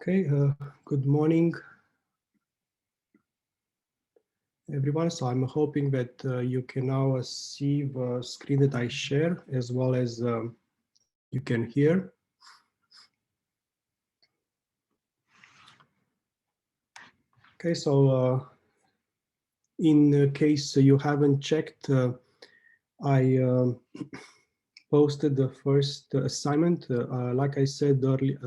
Okay, good morning, everyone. So I'm hoping that you can now see the screen that I share as well as you can hear. Okay, so in case you haven't checked, I posted the first assignment. Like I said earlier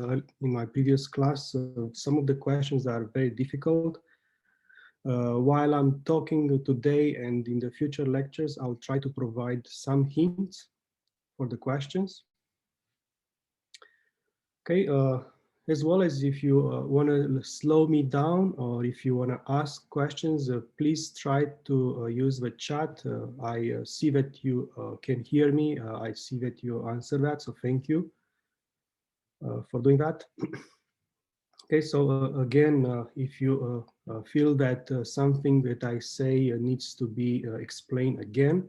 in my previous class, some of the questions are very difficult. While I'm talking today and in the future lectures, I'll try to provide some hints for the questions. Okay, as well as if you want to slow me down or if you want to ask questions, please try to use the chat. I see that you can hear me. I see that you answer that, so thank you for doing that. Okay, so again, if you feel that something that I say needs to be explained again,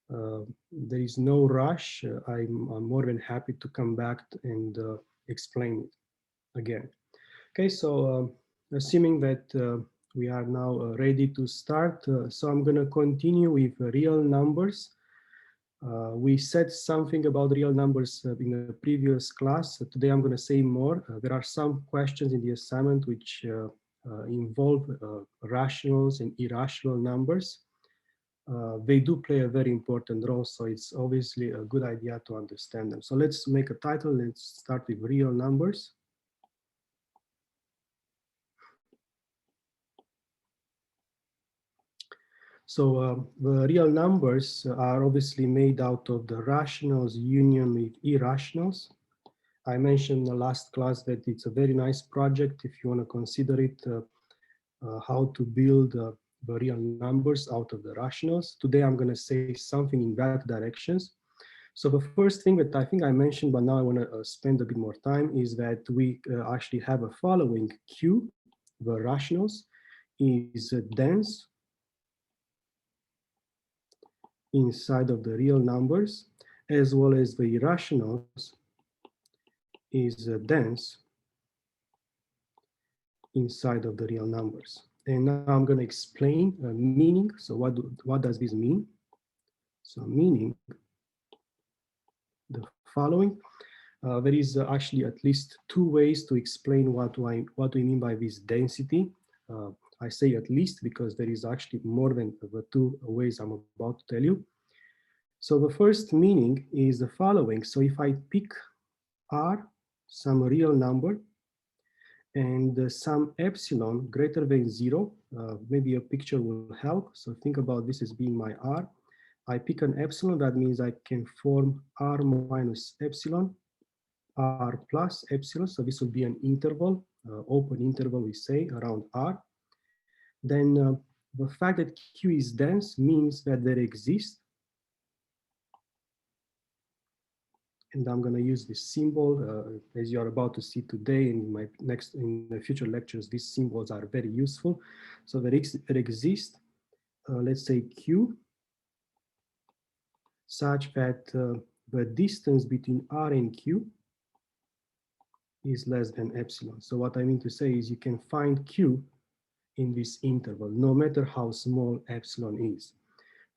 there is no rush. I'm more than happy to come back and explain it again. Okay, so assuming that we are now ready to start, so I'm going to continue with real numbers. We said something about real numbers in the previous class. Today I'm going to say more. There are some questions in the assignment which involve rationals and irrational numbers. They do play a very important role, so it's obviously a good idea to understand them. So let's make a title. Let's start with real numbers. So the real numbers are obviously made out of the rationals union with irrationals. I mentioned in the last class that it's a very nice project if you want to consider it, how to build the real numbers out of the rationals. Today I'm going to say something in that directions. So the first thing that I think I mentioned, but now I want to spend a bit more time, is that we actually have a following Q, the rationals, is dense inside of the real numbers, as well as the irrationals is dense inside of the real numbers. And now I'm going to explain meaning. So what does this mean? So meaning the following. There is actually at least two ways to explain what we mean by this density. I say at least because there is actually more than the two ways I'm about to tell you. So the first meaning is the following. So if I pick R, some real number, and some epsilon greater than 0, maybe a picture will help. So think about this as being my R. I pick an epsilon, that means I can form R minus epsilon, R plus epsilon. So this will be an interval, open interval we say around R. Then the fact that Q is dense means that there exists, and I'm going to use this symbol as you are about to see today in my in the future lectures. These symbols are very useful. So there exists, let's say Q, such that the distance between R and Q is less than epsilon. So what I mean to say is you can find Q in this interval, no matter how small epsilon is,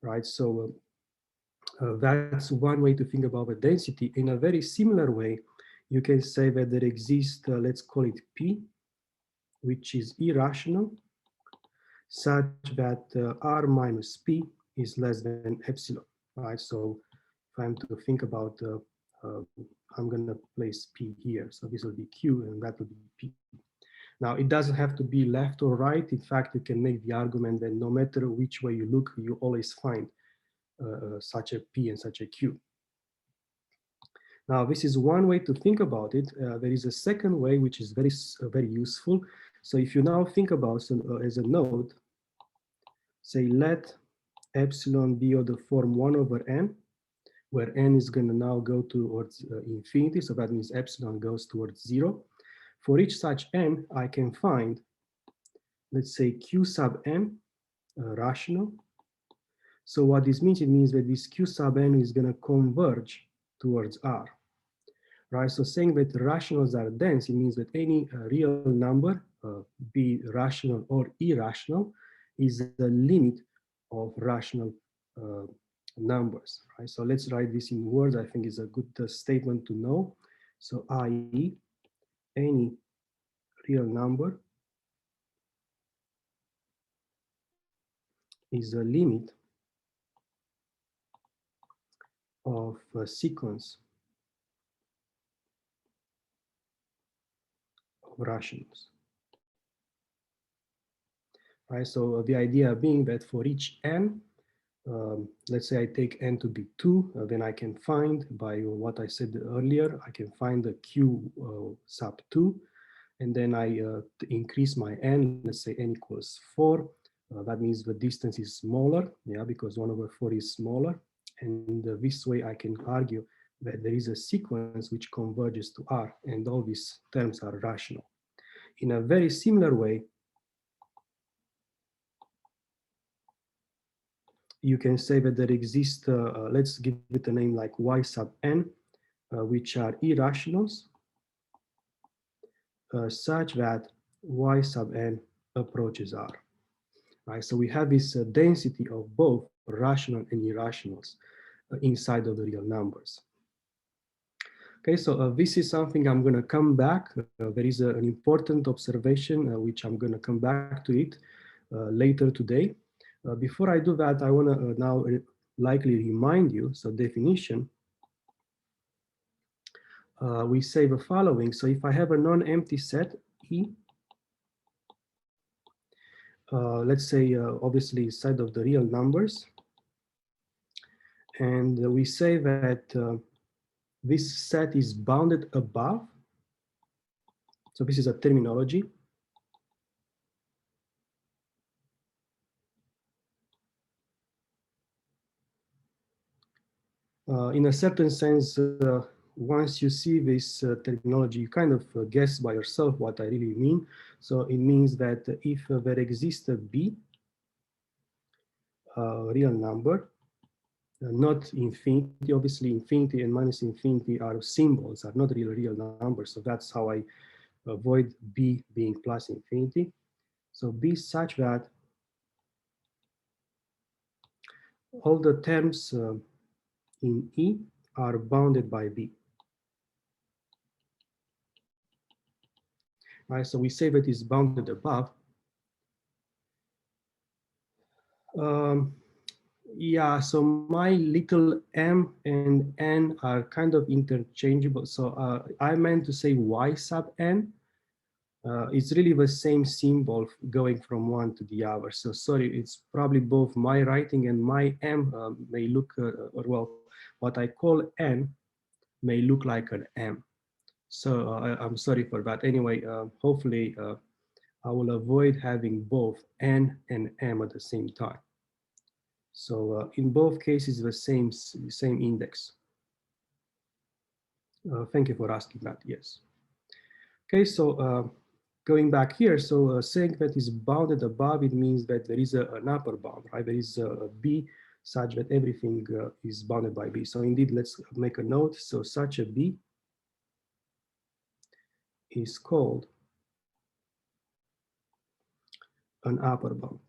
right? So that's one way to think about the density. In a very similar way, you can say that there exists, let's call it P, which is irrational, such that R minus P is less than epsilon, right? So if I'm to think about, I'm going to place P here. So this will be Q and that will be P. Now, it doesn't have to be left or right. In fact, you can make the argument that no matter which way you look, you always find such a P and such a Q. Now, this is one way to think about it. There is a second way, which is very useful. So if you now think about as a node, say let epsilon be of the form 1 over n, where n is going to now go towards infinity. So that means epsilon goes towards 0. For each such n, I can find, let's say, Q sub n, rational. So what this means, it means that this Q sub n is going to converge towards R. right? So saying that rationals are dense, it means that any real number, be rational or irrational, is the limit of rational uh, numbers, right? So let's write this in words. I think is a good statement to know. So i.e. any real number is a limit of a sequence of rationals, right? So the idea being that for each n, let's say I take n to be 2, then I can find, by what I said earlier, I can find the q sub 2, and then I increase my n, let's say n equals 4. That means the distance is smaller, yeah, because 1/4 is smaller. And this way I can argue that there is a sequence which converges to R, and all these terms are rational. In a very similar way, you can say that there exists, let's give it a name like y sub n, which are irrationals, such that y sub n approaches R. Right? So we have this density of both rational and irrationals inside of the real numbers. Okay, so this is something I'm going to come back. There is an important observation which I'm going to come back to it later today. Before I do that, I want to now likely remind you, so definition, we say the following. So if I have a non-empty set, E, let's say obviously inside of the real numbers, and we say that this set is bounded above. So this is a terminology. In a certain sense, once you see this terminology, you kind of guess by yourself what I really mean. So it means that if there exists a B, real number, not infinity, obviously infinity and minus infinity are symbols, are not real numbers. So that's how I avoid B being plus infinity. So B such that all the terms in E are bounded by B. Right, so we say that it's bounded above. Yeah, so my little m and n are kind of interchangeable. So I meant to say y sub n. It's really the same symbol going from one to the other. So sorry, it's probably both my writing and my m may look, or well, what I call n may look like an m. So I'm sorry for that. Anyway, hopefully I will avoid having both n and m at the same time. So in both cases, the same index. Thank you for asking that, yes. Okay, so going back here, so saying that is bounded above, it means that there is an upper bound, right? There is a B such that everything is bounded by B. So indeed, let's make a note. So such a B is called an upper bound.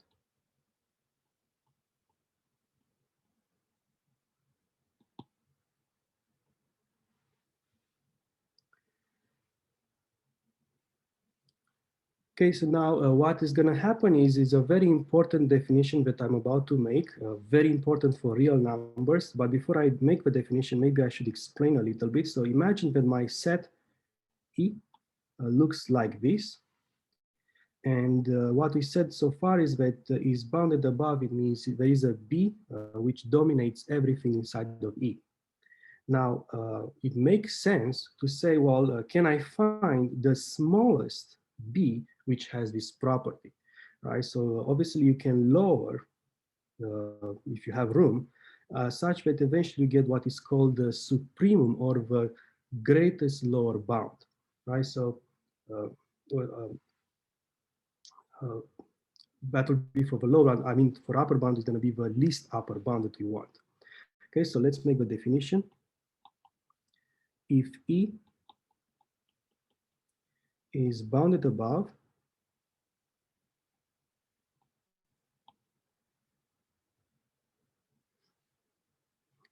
Okay, so now what is going to happen is a very important definition that I'm about to make, very important for real numbers. But before I make the definition, maybe I should explain a little bit. So imagine that my set E looks like this. And what we said so far is that is bounded above, it means there is a B which dominates everything inside of E. Now, it makes sense to say, well, can I find the smallest B which has this property, right? So obviously you can lower, if you have room, such that eventually you get what is called the supremum, or the greatest lower bound, right? So that would be for the lower bound. I mean, for upper bound is going to be the least upper bound that you want. Okay, so let's make the definition. If E is bounded above,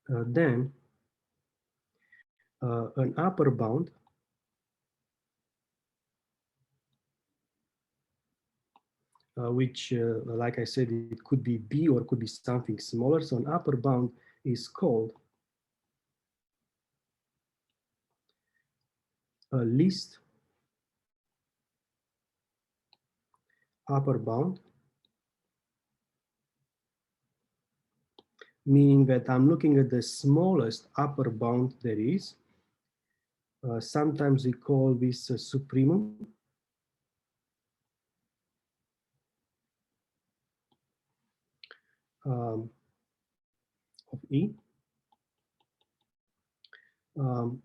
then an upper bound which, like I said, it could be B or could be something smaller. So an upper bound is called a least upper bound, meaning that I'm looking at the smallest upper bound there is. Sometimes we call this a supremum. Of E.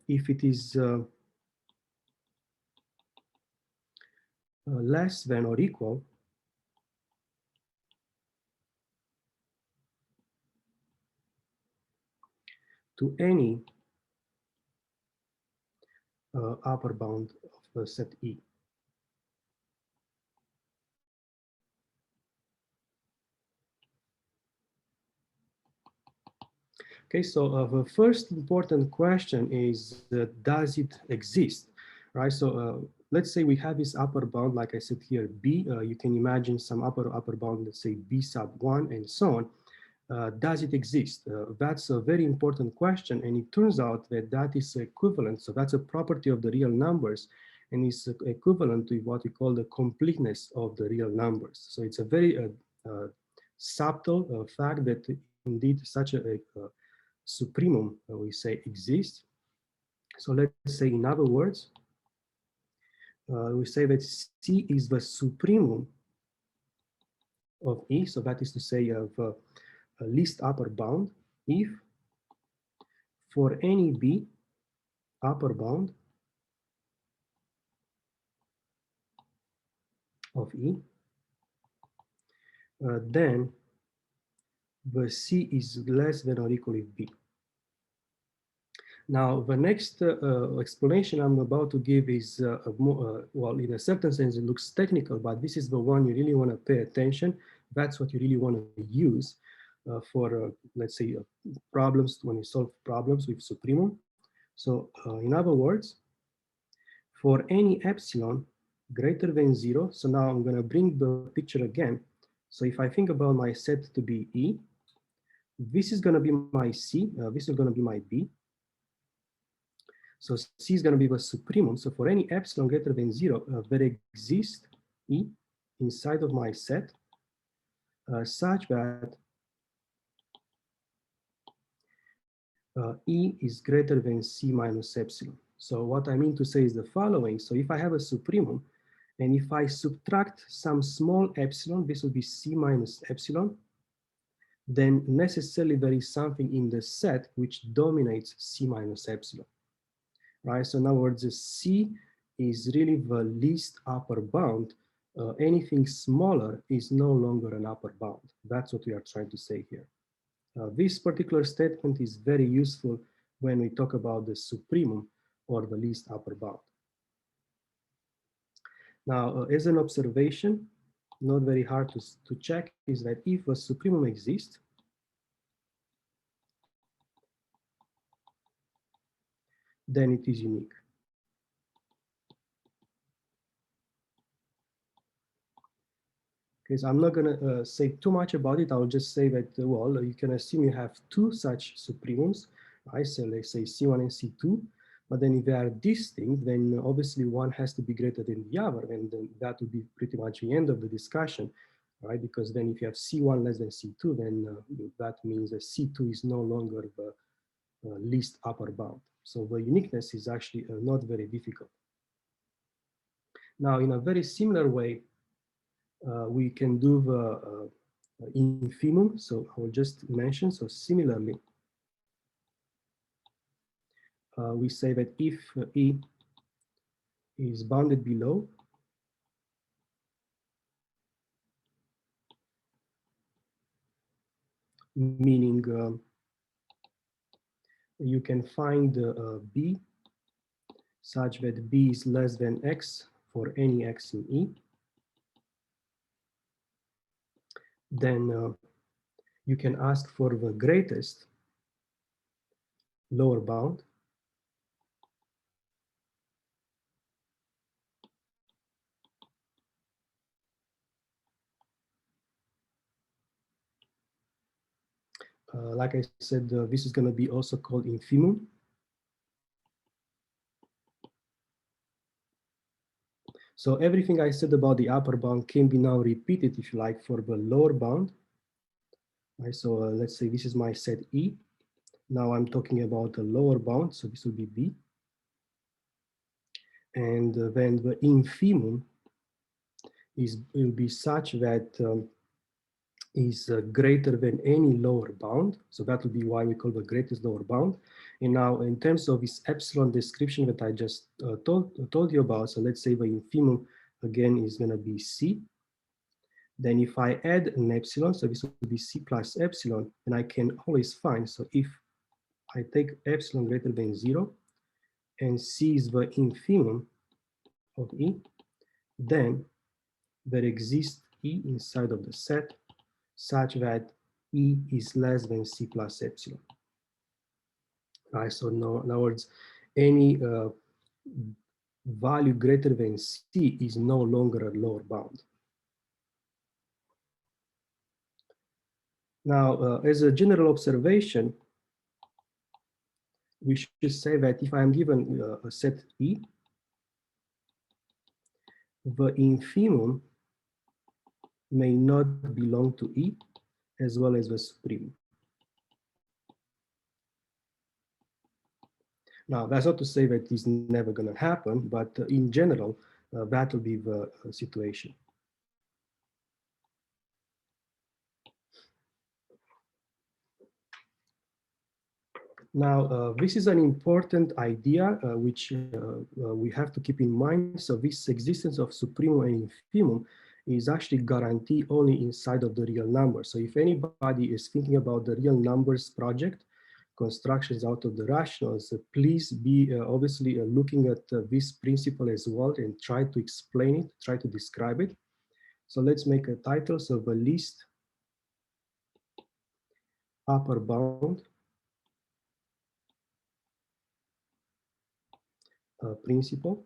If it is less than or equal to any upper bound of set E. Okay, so the first important question is, does it exist, right? So let's say we have this upper bound, like I said here, B. You can imagine some upper bound, let's say B sub 1 and so on. Does it exist? That's a very important question, and it turns out that that is equivalent. So that's a property of the real numbers, and is equivalent to what we call the completeness of the real numbers. So it's a very subtle fact that indeed such a supremum, we say, exists. So let's say, in other words, we say that C is the supremum of E. So that is to say, of a least upper bound if for any B upper bound of E, then the C is less than or equal if B. Now, the next explanation I'm about to give is, well, in a certain sense, it looks technical, but this is the one you really want to pay attention. That's what you really want to use for, let's say, problems, when you solve problems with supremum. So in other words, for any epsilon greater than 0, so now I'm going to bring the picture again. So if I think about my set to be E, this is going to be my C, this is going to be my B. So C is going to be the supremum. So for any epsilon greater than 0, there exists E inside of my set such that E is greater than C minus epsilon. So what I mean to say is the following. So if I have a supremum, and if I subtract some small epsilon, this will be C minus epsilon, then necessarily there is something in the set which dominates C minus epsilon. Right? So in other words, C is really the least upper bound. Anything smaller is no longer an upper bound. That's what we are trying to say here. This particular statement is very useful when we talk about the supremum or the least upper bound. Now, as an observation, not very hard to check, is that if a supremum exists, then it is unique. Okay, so I'm not going to say too much about it. I'll just say that, well, you can assume you have two such supremums, right? So let's say C1 and C2. But then if they are distinct, then obviously one has to be greater than the other. And then that would be pretty much the end of the discussion, right? Because then if you have C1 less than C2, then that means that C2 is no longer the least upper bound. So the uniqueness is actually not very difficult. Now, in a very similar way, we can do the infimum. So I will just mention, so similarly, we say that if E is bounded below, meaning you can find B such that B is less than X for any x in E, then you can ask for the greatest lower bound. Like I said, this is going to be also called infimum. So everything I said about the upper bound can be now repeated, if you like, for the lower bound. Right, so let's say this is my set E. Now I'm talking about the lower bound, so this will be B. And then the infimum will be such that is greater than any lower bound. So that will be why we call the greatest lower bound. And now in terms of this epsilon description that I just told you about, so let's say the infimum again is going to be C. Then if I add an epsilon, so this will be C plus epsilon, and I can always find, so if I take epsilon greater than 0, and C is the infimum of E, then there exists E inside of the set such that E is less than C plus epsilon. Right, so in other words, any value greater than C is no longer a lower bound. Now, as a general observation, we should say that if I'm given a set E, the infimum may not belong to E as well as the supremum. Now, that's not to say that it's never going to happen, but in general, that will be the situation. Now, this is an important idea which we have to keep in mind. So this existence of supremum and infimum is actually guaranteed only inside of the real number. So if anybody is thinking about the real numbers project, constructions out of the rationals, please be obviously looking at this principle as well and try to explain it, try to describe it. So let's make a title. So the least upper bound principle.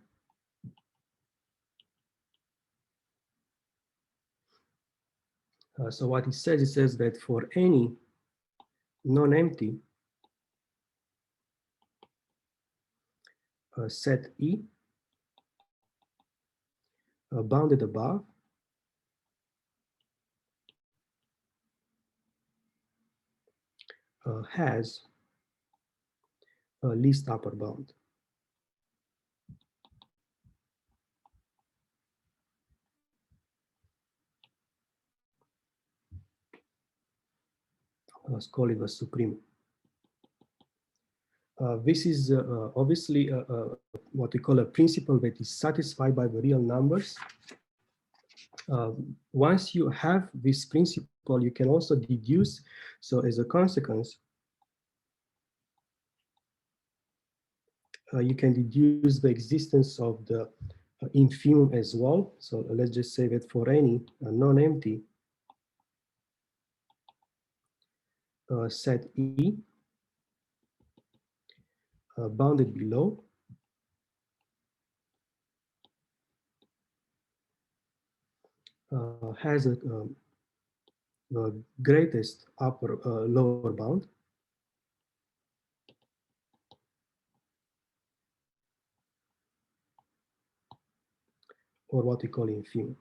So what it says that for any non-empty set E bounded above has a least upper bound. Let's call it a supreme. This is obviously what we call a principle that is satisfied by the real numbers. Once you have this principle, you can also deduce, so as a consequence, you can deduce the existence of the infimum as well. So let's just say that for any non-empty set E bounded below has the greatest upper lower bound, or what we call infimum.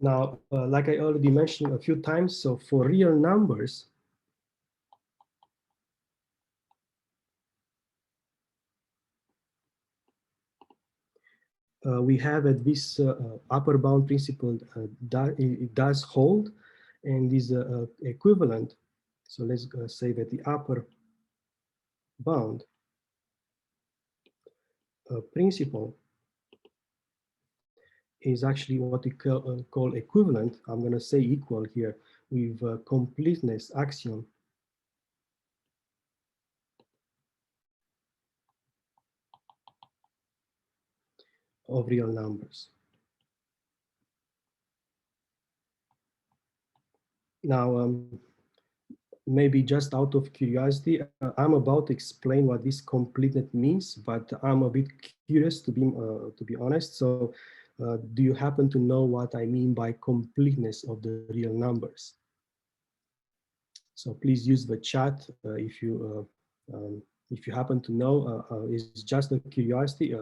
Now, like I already mentioned a few times, so for real numbers, we have that this upper bound principle it does hold and is equivalent. So let's say that the upper bound principle is actually what we call equivalent. I'm going to say equal here with completeness axiom of real numbers. Now, maybe just out of curiosity, I'm about to explain what this completeness means, but I'm a bit curious to be honest. So, do you happen to know what I mean by completeness of the real numbers? So please use the chat if you happen to know. It's just a curiosity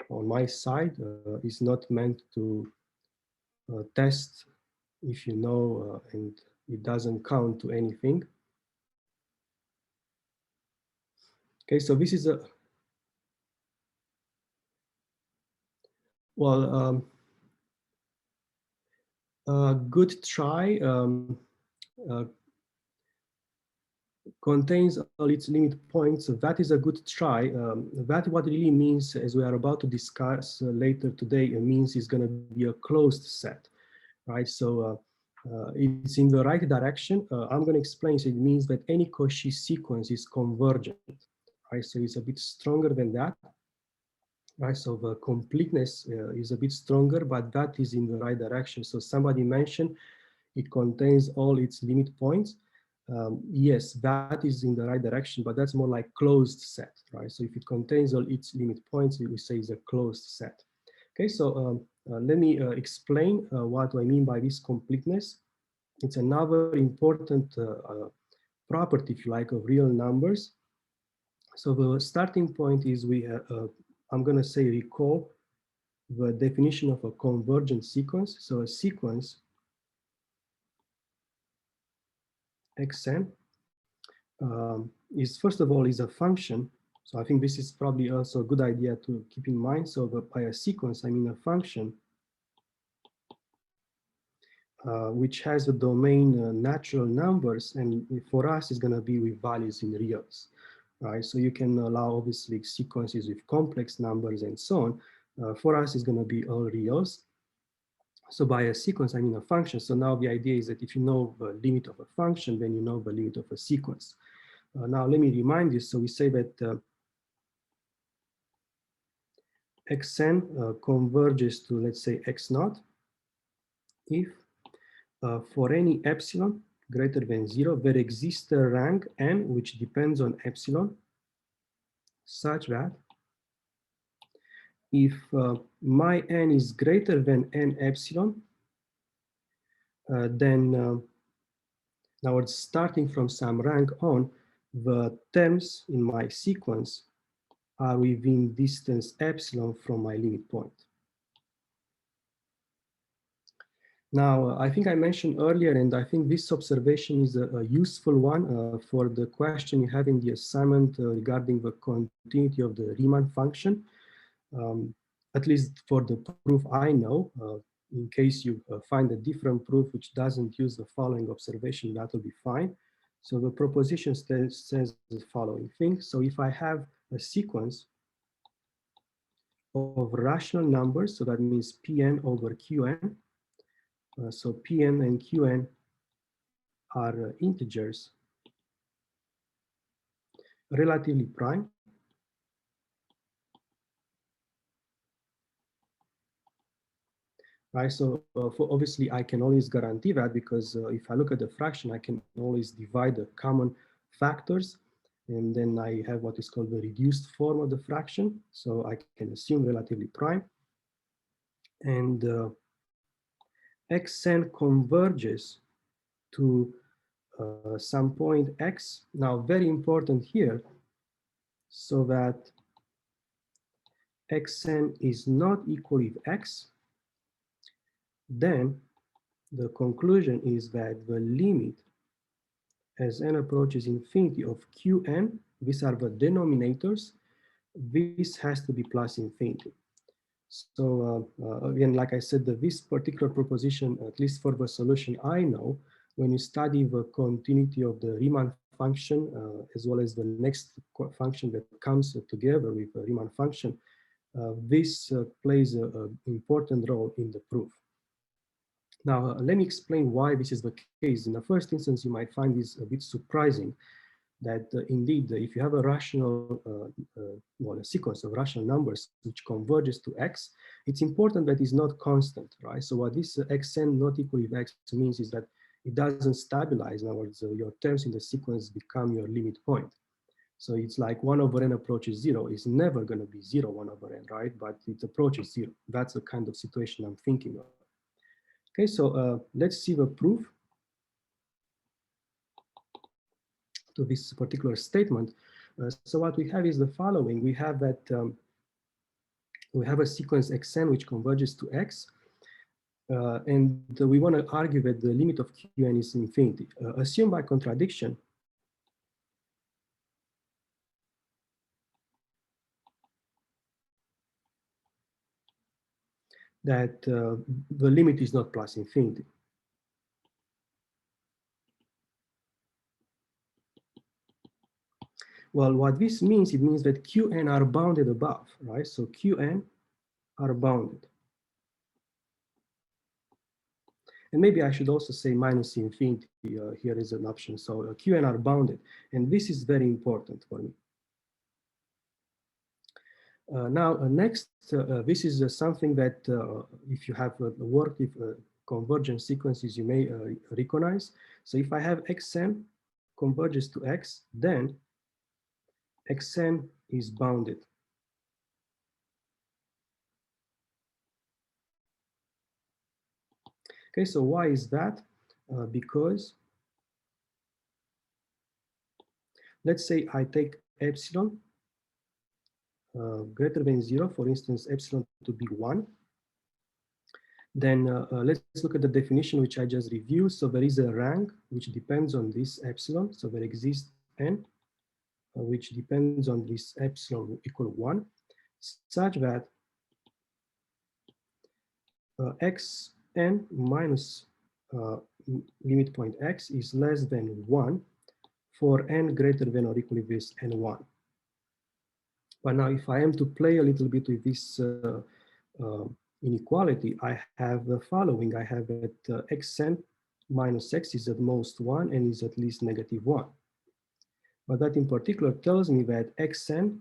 on my side. It's not meant to test if you know, and it doesn't count to anything. Okay, so this is a good try. Contains all its limit points. So that is a good try. That what it really means, as we are about to discuss later today, it means it's going to be a closed set, right? So it's in the right direction. I'm going to explain. So it means that any Cauchy sequence is convergent, right? So it's a bit stronger than that, right? So the completeness is a bit stronger, but that is in the right direction. So somebody mentioned it contains all its limit points. Yes, that is in the right direction, but that's more like closed set, right? So if it contains all its limit points, we say it's a closed set. Okay, so let me explain what do I mean by this completeness. It's another important property, if you like, of real numbers. So the starting point is I'm going to say recall the definition of a convergent sequence. So a sequence xn is, first of all, is a function. So I think this is probably also a good idea to keep in mind. So by a sequence, I mean a function which has a domain natural numbers, and for us is going to be with values in reals, right? So you can allow obviously sequences with complex numbers and so on. For us, it's going to be all reals. So by a sequence, I mean a function. So now the idea is that if you know the limit of a function, then you know the limit of a sequence. Now let me remind you. So we say that xn converges to, let's say, x naught if for any epsilon greater than 0, there exists a rank n which depends on epsilon, such that if my n is greater than n epsilon, then now it's starting from some rank on, the terms in my sequence are within distance epsilon from my limit point. Now, I think I mentioned earlier, and I think this observation is a useful one for the question you have in the assignment regarding the continuity of the Riemann function. At least for the proof I know, in case you find a different proof which doesn't use the following observation, that will be fine. So the proposition says the following thing. So if I have a sequence of rational numbers, so that means Pn over Qn, so Pn and Qn are integers relatively prime. Right, so for obviously I can always guarantee that because if I look at the fraction, I can always divide the common factors, and then I have what is called the reduced form of the fraction. So I can assume relatively prime, and xn converges to some point x. Now, very important here, so that xn is not equal with x, then the conclusion is that the limit as n approaches infinity of Qn, these are the denominators, this has to be plus infinity. So again, like I said, this particular proposition, at least for the solution I know, when you study the continuity of the Riemann function, as well as the next function that comes together with the Riemann function, this plays an important role in the proof. Now, let me explain why this is the case. In the first instance, you might find this a bit surprising, that indeed, if you have a rational, well, a sequence of rational numbers which converges to x, it's important that it's not constant, right? So what this xn not equal if x means is that it doesn't stabilize. In other words, your terms in the sequence become your limit point. So it's like 1 over n approaches 0. It's never going to be 0, 1 over n, right? But it approaches 0. That's the kind of situation I'm thinking of. Okay, so let's see the proof to this particular statement. So what we have is the following. We have that we have a sequence xn which converges to x. And we want to argue that the limit of Qn is infinity. Assume by contradiction that the limit is not plus infinity. Well, what this means, it means that Qn are bounded above, right? So Qn are bounded. And maybe I should also say minus infinity here is an option. So Qn are bounded. And this is very important for me. Now, next, this is something that if you have worked with convergent sequences, you may recognize. So if I have xn converges to x, then xn is bounded. Okay, so why is that? Because let's say I take epsilon greater than 0, for instance, epsilon to be 1. Then let's look at the definition which I just reviewed. So there is a rank which depends on this epsilon. So there exists n which depends on this epsilon equal 1, such that xn minus limit point x is less than 1 for n greater than or equal to this n1. But now if I am to play a little bit with this inequality, I have the following. I have that xn minus x is at most 1 and is at least negative 1. But that in particular tells me that xn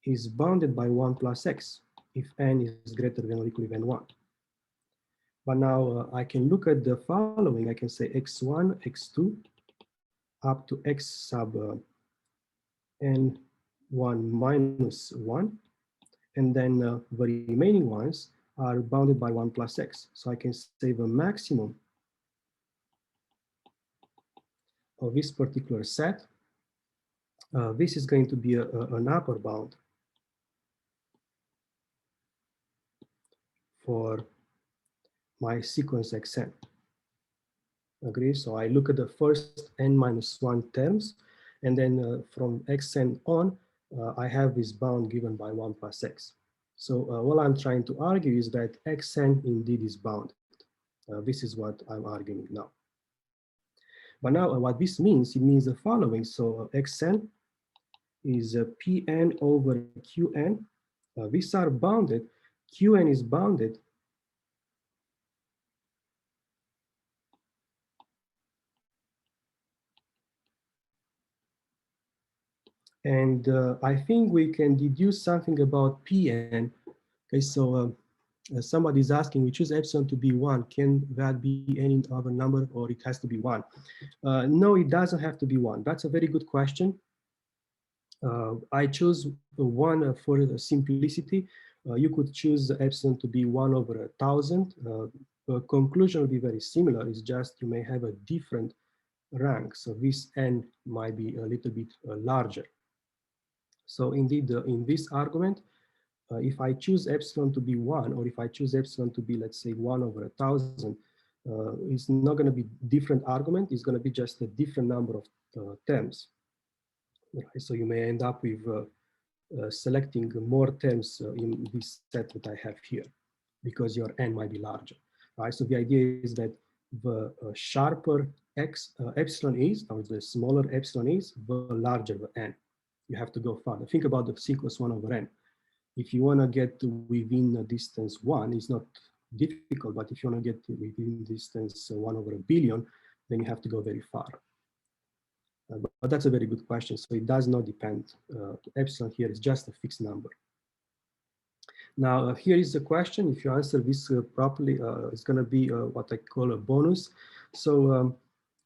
is bounded by 1 plus x if n is greater than or equal to n1. But now I can look at the following. I can say x1, x2, up to x sub n1 minus 1. And then the remaining ones are bounded by 1 plus x. So I can say the maximum of this particular set. This is going to be an upper bound for my sequence xn. Agree? So I look at the first n minus 1 terms, and then from xn on, I have this bound given by 1 plus x. So what I'm trying to argue is that xn indeed is bounded. This is what I'm arguing now. But now what this means, it means the following. So xn is Pn over Qn. These are bounded. Qn is bounded. And I think we can deduce something about Pn. Okay, so somebody is asking, we choose epsilon to be 1. Can that be any other number, or it has to be 1? No, it doesn't have to be 1. That's a very good question. I chose 1 for the simplicity. You could choose epsilon to be 1 over 1,000. The conclusion will be very similar. It's just you may have a different rank. So this n might be a little bit larger. So indeed, in this argument, if I choose epsilon to be 1, or if I choose epsilon to be, let's say, 1 over 1,000, it's not going to be different argument. It's going to be just a different number of terms. Right? So you may end up with selecting more terms in this set that I have here, because your n might be larger. Right? So the idea is that the sharper epsilon is, or the smaller epsilon is, the larger the n. You have to go farther. Think about the sequence 1 over n. If you want to get within a distance 1, it's not difficult, but if you want to get within distance 1 over a billion, then you have to go very far. But that's a very good question. So it does not depend. Epsilon here is just a fixed number. Now, here is the question. If you answer this properly, it's going to be what I call a bonus. So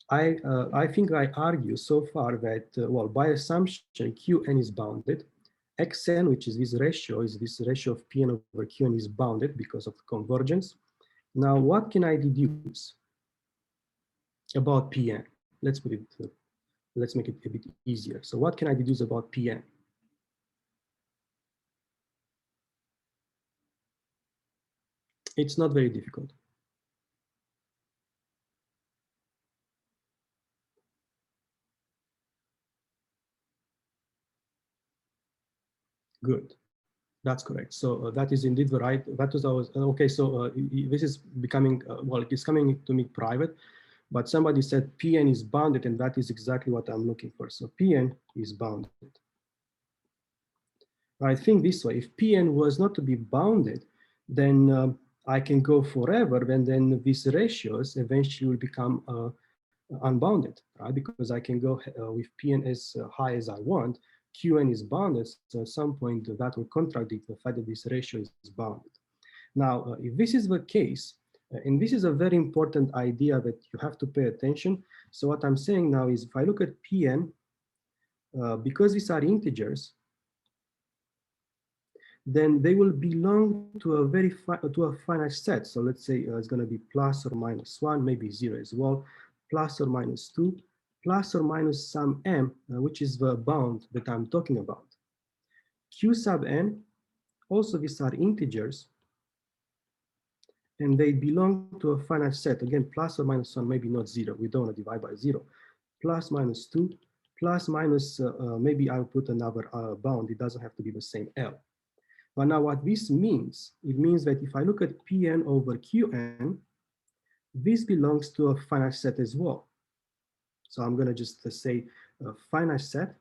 I think I argue so far that, well, by assumption, Qn is bounded. Xn, which is this ratio of Pn over Qn is bounded because of convergence. Now, what can I deduce about Pn? Let's make it a bit easier. So what can I deduce about Pn? It's not very difficult. Good. That's correct. So that is indeed the right. That was our okay. So this is becoming well. It is coming to me private, but somebody said Pn is bounded, and that is exactly what I'm looking for. So Pn is bounded. I think this way: if Pn was not to be bounded, then I can go forever, and then these ratios eventually will become unbounded, right? Because I can go with Pn as high as I want. Qn is bounded, so at some point that will contradict the fact that this ratio is bounded. Now, if this is the case, and this is a very important idea that you have to pay attention. So what I'm saying now is if I look at Pn, because these are integers, then they will belong to a finite set. So let's say it's going to be plus or minus 1, maybe 0 as well, plus or minus 2, plus or minus some m, which is the bound that I'm talking about. Q sub n, also these are integers, and they belong to a finite set. Again, plus or minus 1, maybe not 0. We don't want to divide by 0. Plus minus 2, plus minus, maybe I'll put another bound. It doesn't have to be the same L. But now what this means, it means that if I look at Pn over Qn, this belongs to a finite set as well. So I'm going to just say a finite set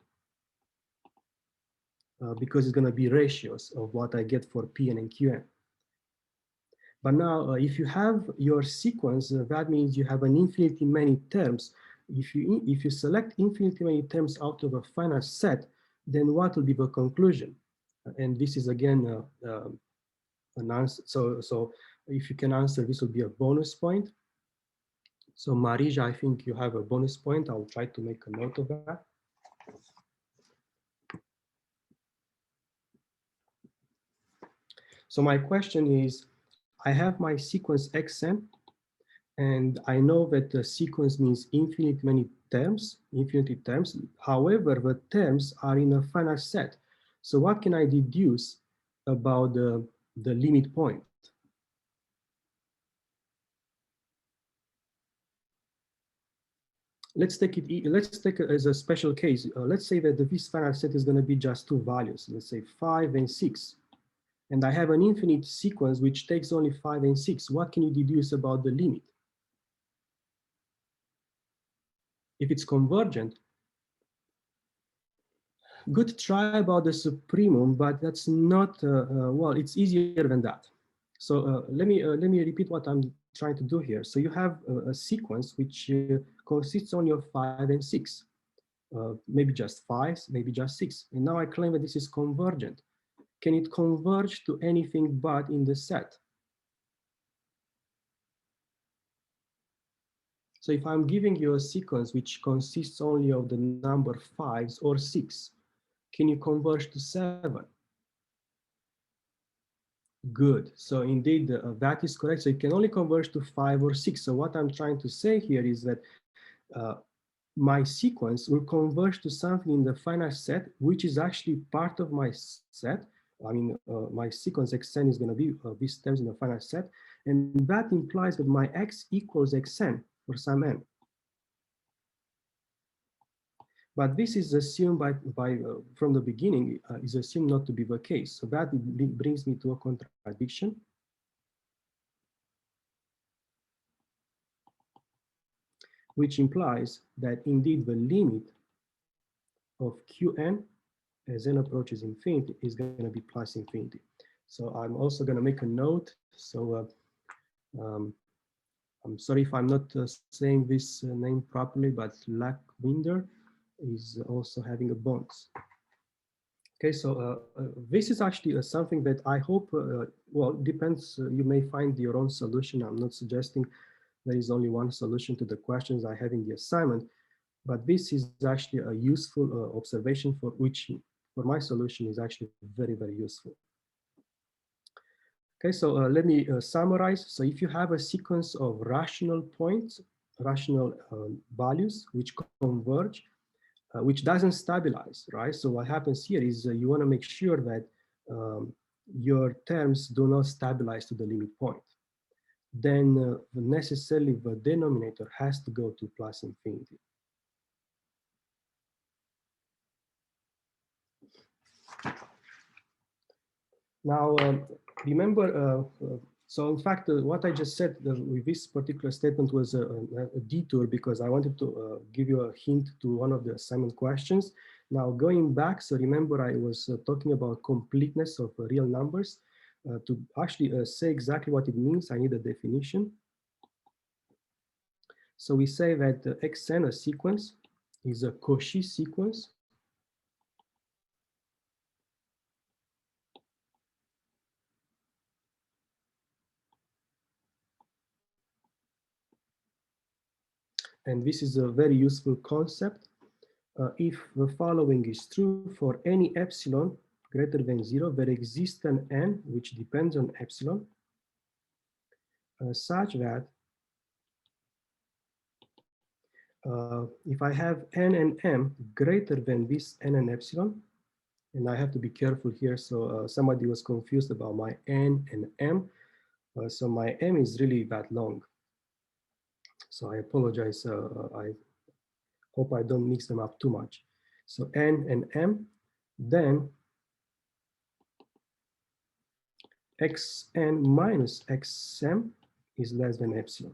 because it's going to be ratios of what I get for Pn and Qn. But now if you have your sequence, that means you have an infinitely many terms. If you select infinitely many terms out of a finite set, then what will be the conclusion? And this is again an answer. So if you can answer, this will be a bonus point. So Marija, I think you have a bonus point. I'll try to make a note of that. So my question is, I have my sequence Xn, and I know that the sequence means infinite many terms, infinity terms. However, the terms are in a finite set. So what can I deduce about the limit point? Let's take it as a special case. Let's say that this finite set is going to be just two values. Let's say 5 and 6. And I have an infinite sequence which takes only 5 and 6. What can you deduce about the limit? If it's convergent, good try about the supremum, but that's not, well, it's easier than that. So let me repeat what I'm trying to do here. So you have a sequence which consists only of 5 and 6. Maybe just 5, maybe just 6. And now I claim that this is convergent. Can it converge to anything but in the set? So if I'm giving you a sequence which consists only of the number 5s or 6, can you converge to 7? Good. So indeed, that is correct. So it can only converge to 5 or 6. So what I'm trying to say here is that my sequence will converge to something in the finite set, which is actually part of my set. I mean, my sequence Xn is going to be these terms in the finite set. And that implies that my X equals Xn for some n. But this is assumed from the beginning, is assumed not to be the case. So that brings me to a contradiction. Which implies that indeed the limit of Qn as n approaches infinity is going to be plus infinity. So I'm also going to make a note. So I'm sorry if I'm not saying this name properly, but Lackwinder. is also having a bonds. Okay, so this is actually something that I hope, well, depends, you may find your own solution. I'm not suggesting there is only one solution to the questions I have in the assignment, but this is actually a useful observation for which, for my solution is actually very, very useful. Okay, so let me summarize. So if you have a sequence of rational points, rational values which converge, which doesn't stabilize, right? So what happens here is you want to make sure that your terms do not stabilize to the limit point. Then necessarily the denominator has to go to plus infinity. Now, remember, so in fact, what I just said with this particular statement was a detour because I wanted to give you a hint to one of the assignment questions. Now going back, so remember I was talking about completeness of real numbers. To actually say exactly what it means, I need a definition. So we say that Xn, a sequence, is a Cauchy sequence. And this is a very useful concept. If the following is true for any epsilon greater than 0, there exists an n which depends on epsilon, such that if I have n and m greater than this n and epsilon, and I have to be careful here, so somebody was confused about my n and m, so my m is really that long. So I apologize, I hope I don't mix them up too much. So n and m, then xn minus xm is less than epsilon.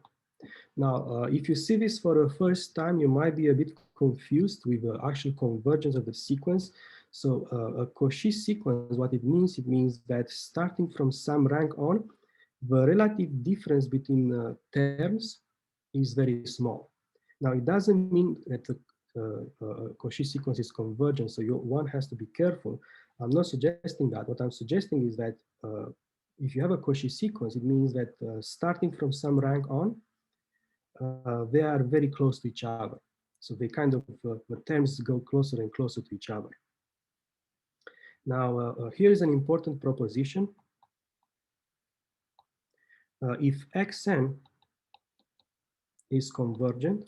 Now, if you see this for the first time, you might be a bit confused with the actual convergence of the sequence. So a Cauchy sequence, what it means that starting from some rank on, the relative difference between terms is very small. Now, it doesn't mean that the Cauchy sequence is convergent, so one has to be careful. I'm not suggesting that. What I'm suggesting is that if you have a Cauchy sequence, it means that starting from some rank on, they are very close to each other. So they kind of, the terms go closer and closer to each other. Now, here is an important proposition. If Xn is convergent,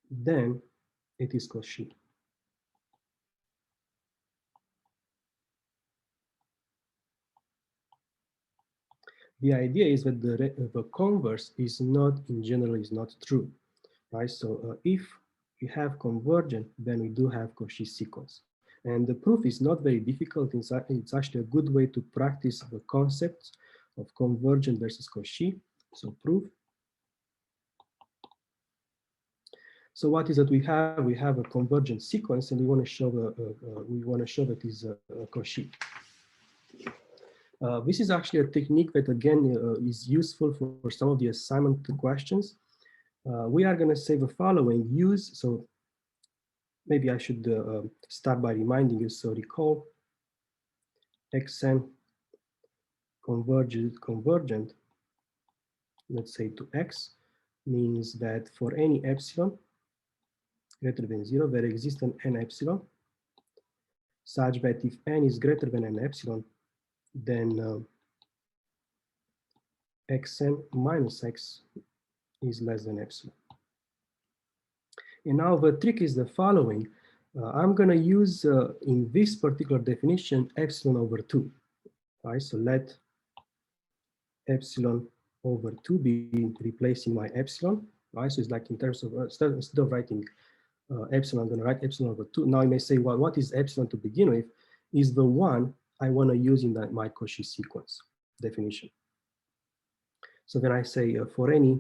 then it is Cauchy. The idea is that the converse is not, in general, is not true, right? So if we have convergent, then we do have Cauchy sequence. And the proof is not very difficult. It's actually a good way to practice the concepts of convergent versus Cauchy. So proof. So what is that we have? We have a convergent sequence, and we want to show that is Cauchy. This is actually a technique that again is useful for some of the assignment questions. We are going to say the following: use. So maybe I should start by reminding you. So recall Xn convergent, let's say to X, means that for any epsilon greater than 0, there exists an n epsilon, such that if n is greater than n epsilon, then Xn minus x is less than epsilon. And now the trick is the following. I'm going to use, in this particular definition, epsilon over 2. Right? So let epsilon over 2 be replacing my epsilon. Right? So it's like in terms of, instead of writing epsilon, I'm going to write epsilon over 2. Now you may say, well, what is epsilon to begin with? Is the one I want to use in my Cauchy sequence definition. So then I say for any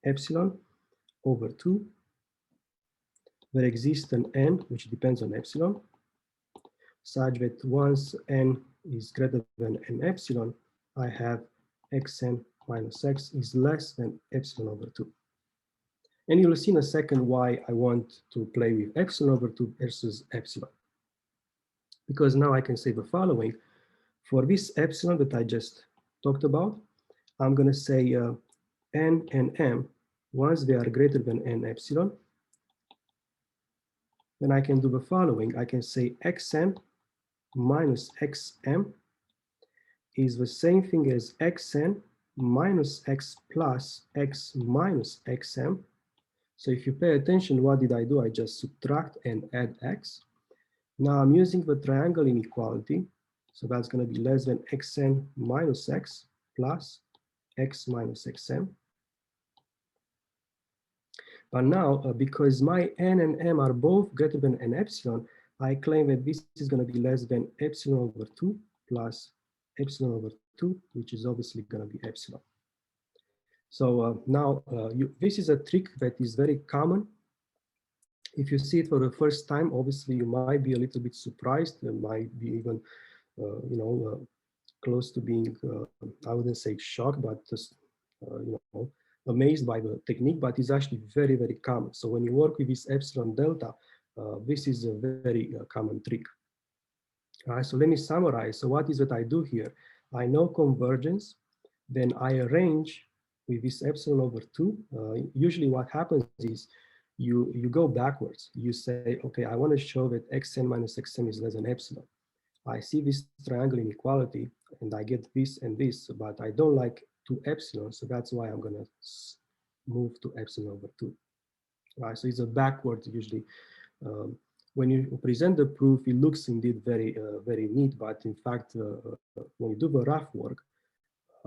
epsilon over 2, there exists an n which depends on epsilon, such that once n is greater than n epsilon, I have xn minus x is less than epsilon over 2. And you'll see in a second why I want to play with epsilon over 2 versus epsilon. Because now I can say the following. For this epsilon that I just talked about, I'm going to say n and m, once they are greater than n epsilon, then I can do the following. I can say xn minus xm is the same thing as xn minus x plus x minus xm. So if you pay attention, what did I do? I just subtract and add x. Now I'm using the triangle inequality. So that's going to be less than xn minus x plus x minus xm. But now, because my n and m are both greater than n epsilon, I claim that this is going to be less than epsilon over 2 plus epsilon over 2, which is obviously going to be epsilon. So now this is a trick that is very common. If you see it for the first time, obviously you might be a little bit surprised. It might be even, close to being, I wouldn't say shocked, but just, amazed by the technique. But it's actually very, very common. So when you work with this epsilon delta, this is a very common trick. All right, so let me summarize. So what is what I do here? I know convergence, then I arrange with this epsilon over 2. Usually what happens is you go backwards. You say, okay, I want to show that xn minus xm is less than epsilon. I see this triangle inequality and I get this and this, but I don't like 2 epsilon, so that's why I'm going to move to epsilon over 2. Right, so it's a backwards usually. When you present the proof, it looks indeed very, very neat, but in fact, when you do the rough work,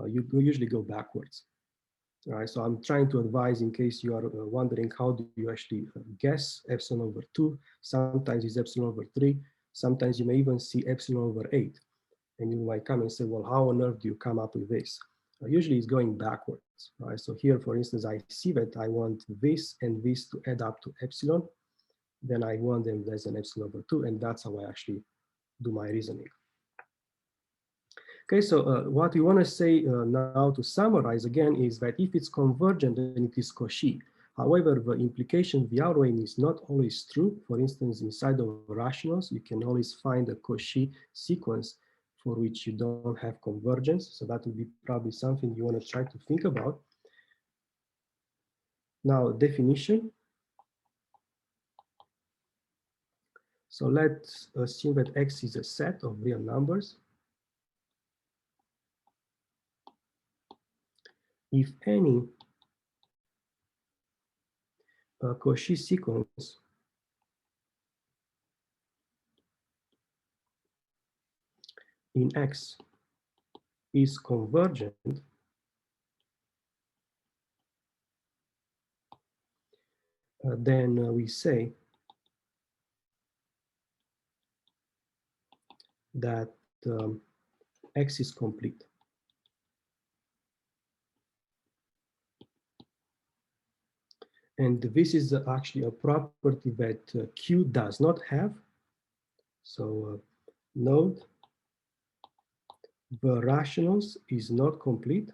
you usually go backwards. All right, so I'm trying to advise in case you are wondering how do you actually guess epsilon over 2. Sometimes it's epsilon over 3. Sometimes you may even see epsilon over 8. And you might come and say, well, how on earth do you come up with this? Usually it's going backwards. Right? So here, for instance, I see that I want this and this to add up to epsilon. Then I want them less than epsilon over 2. And that's how I actually do my reasoning. Okay, so what we want to say now to summarize again is that if it's convergent, then it is Cauchy. However, the implication the other way is not always true. For instance, inside of rationals, you can always find a Cauchy sequence for which you don't have convergence. So that would be probably something you want to try to think about. Now, definition. So let's assume that X is a set of real numbers. If any Cauchy sequence in X is convergent, then we say that X is complete. And this is actually a property that Q does not have. So note, the rationals is not complete.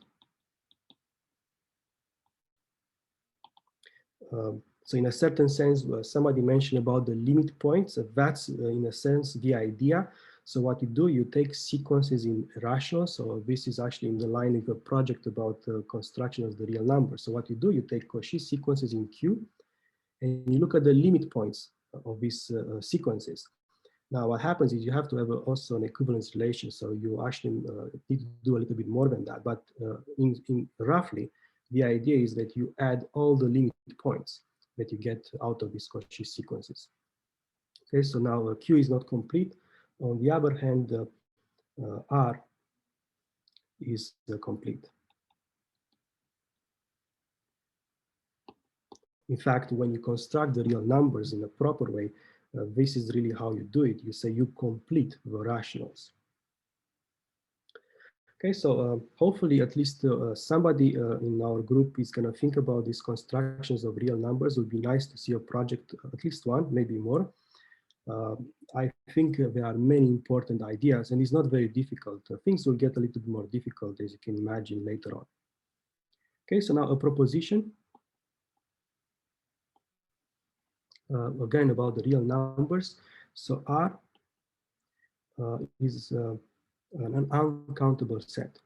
So in a certain sense, somebody mentioned about the limit points. That's in a sense the idea. So what you do, you take sequences in rationals. So this is actually in the line of a project about construction of the real number. So what you do, you take Cauchy sequences in Q, and you look at the limit points of these sequences. Now, what happens is you have to have also an equivalence relation. So you actually need to do a little bit more than that. But in roughly, the idea is that you add all the limit points that you get out of these Cauchy sequences. Okay, so now Q is not complete. On the other hand, R is complete. In fact, when you construct the real numbers in a proper way, this is really how you do it. You say you complete the rationals. Okay, so hopefully at least somebody in our group is going to think about these constructions of real numbers. It would be nice to see a project, at least one, maybe more. I think there are many important ideas, and it's not very difficult. Things will get a little bit more difficult, as you can imagine later on. Okay, so now a proposition. again about the real numbers. So R is an uncountable set.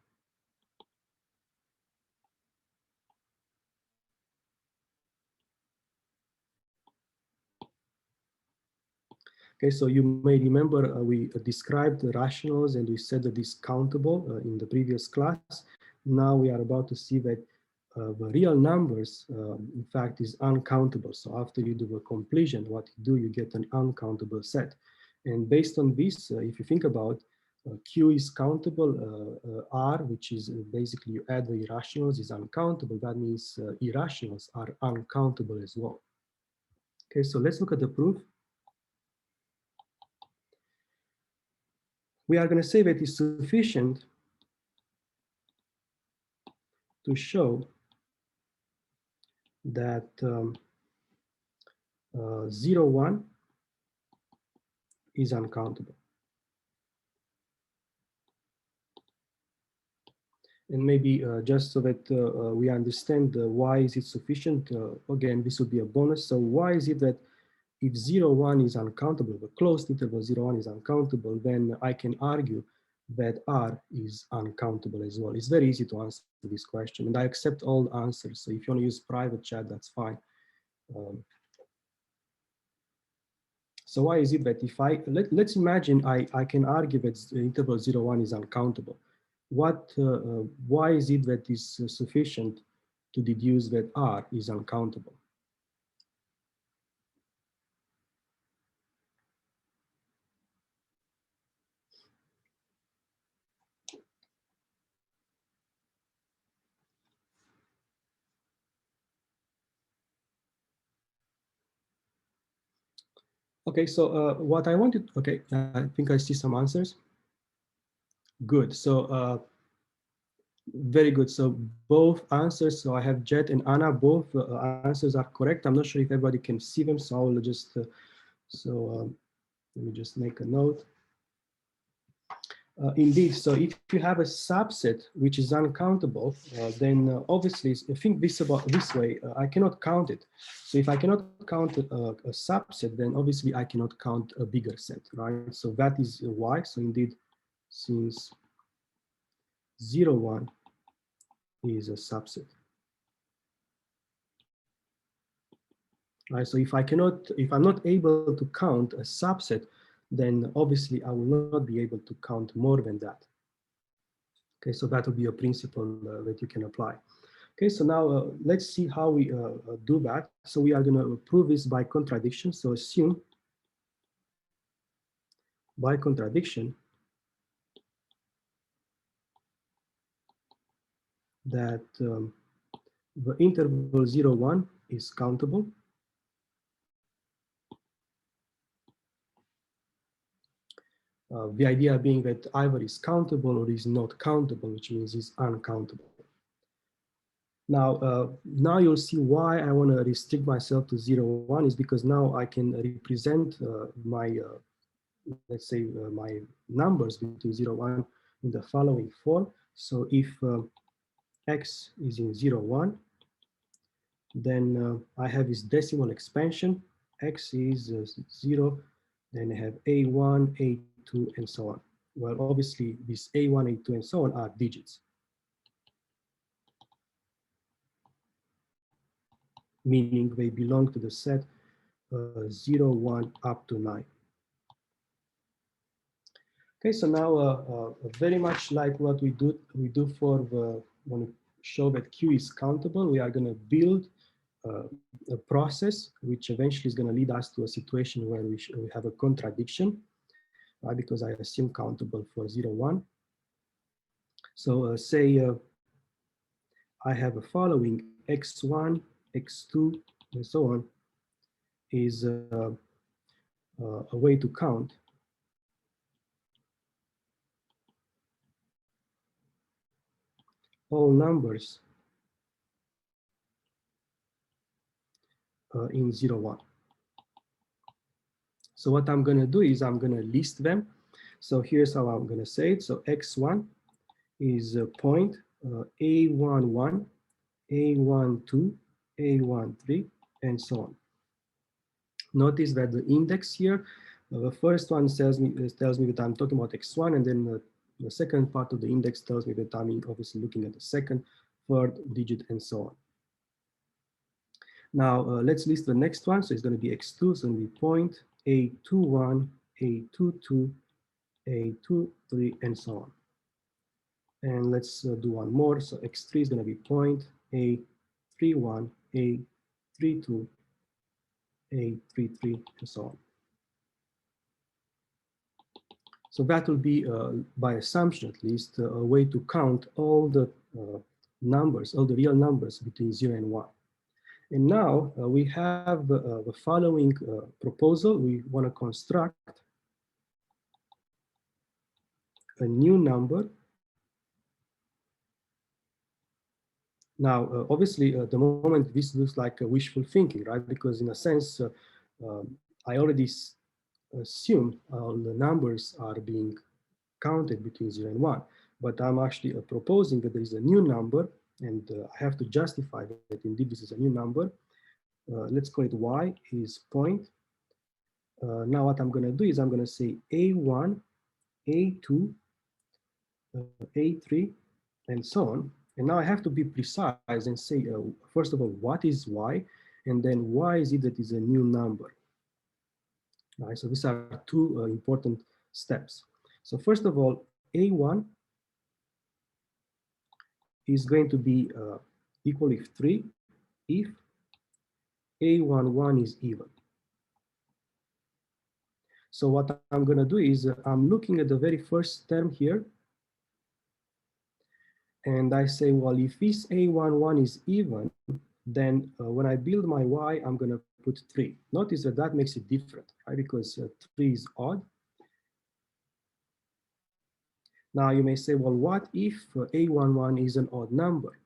Okay, so you may remember we described the rationals and we said that it's countable in the previous class. Now we are about to see that the real numbers, in fact, is uncountable. So after you do a completion, what you do, you get an uncountable set. And based on this, if you think about Q is countable, R, which is basically you add the irrationals, is uncountable. That means irrationals are uncountable as well. Okay, so let's look at the proof. We are going to say that it's sufficient to show that 0, 1 is uncountable. And maybe just so that we understand why is it sufficient, again, this would be a bonus. So why is it that if 0, 1 is uncountable, the closed interval 0, 1 is uncountable, then I can argue that R is uncountable as well. It's very easy to answer this question, and I accept all answers. So if you want to use private chat, that's fine. So why is it that if let's imagine I can argue that the interval 0, 1 is uncountable. Why is it that is sufficient to deduce that R is uncountable? Okay, so what I wanted, okay, I think I see some answers. Good, so very good. So both answers, so I have Jet and Anna, both answers are correct. I'm not sure if everybody can see them, so I will just, let me just make a note. Indeed, so if you have a subset which is uncountable, then obviously, think this about this way, I cannot count it. So if I cannot count a subset, then obviously I cannot count a bigger set, right? So that is why. So indeed, since 0, 1 is a subset. Right, so if I'm not able to count a subset, then obviously I will not be able to count more than that. Okay, so that would be a principle that you can apply. Okay, so now let's see how we do that. So we are going to prove this by contradiction. So assume by contradiction that the interval 0, 1 is countable. The idea being that either is countable or is not countable, which means is uncountable. Now you'll see why I want to restrict myself to 0, 1 is because now I can represent my, let's say, my numbers between 0, 1 in the following form. So if x is in 0, 1, then I have this decimal expansion. X is 0, then I have A1, A2, and so on. Well, obviously, this A1, A2, and so on are digits, meaning they belong to the set 0, 1, up to 9. Okay, so now very much like what we do for when we show that Q is countable, we are going to build a process which eventually is going to lead us to a situation where we have a contradiction, right? Because I assume countable for 0, 1. So say I have a following x1, x2, and so on is a way to count. All numbers in 0, 1. So what I'm going to do is I'm going to list them. So here's how I'm going to say it. So x1 is a point A11, A12, A13, and so on. Notice that the index here, the first one tells me that I'm talking about x1, and then the second part of the index tells me that I'm obviously looking at the second, third digit, and so on. Now let's list the next one. So it's going to be x2, so it's going to be point A21, A22, A23, and so on. And let's do one more. So x3 is going to be point A31, A32, A33, and so on. So that will be, by assumption at least, a way to count all the numbers, all the real numbers between 0 and 1. And now we have the following proposal. We want to construct a new number. Now, obviously, the moment this looks like a wishful thinking, right? Because in a sense, I already assume all the numbers are being counted between 0 and 1. But I'm actually proposing that there is a new number, and I have to justify that indeed this is a new number. Let's call it y is point. Now what I'm going to do is I'm going to say A1, A2, A3, and so on. And now I have to be precise and say, first of all, what is y? And then why is it that is a new number? All right, so these are two important steps. So first of all, A1 is going to be equal if 3 if A11 is even. So what I'm going to do is I'm looking at the very first term here. And I say, well, if this A11 is even, then when I build my y, I'm going to put 3. Notice that that makes it different, right? Because 3 is odd. Now you may say, well, what if A11 is an odd number?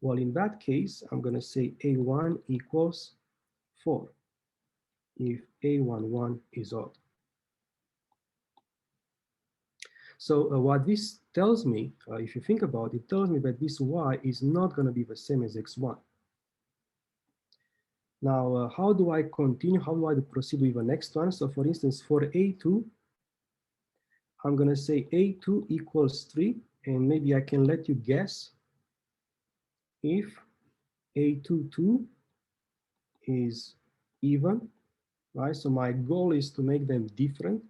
Well, in that case, I'm going to say A1 equals 4 if A11 is odd. So what this tells me, if you think about it, it tells me that this y is not going to be the same as x1. Now, how do I continue? How do I proceed with the next one? So for instance, for A2, I'm going to say A2 equals 3, and maybe I can let you guess if A22 is even, right? So my goal is to make them different.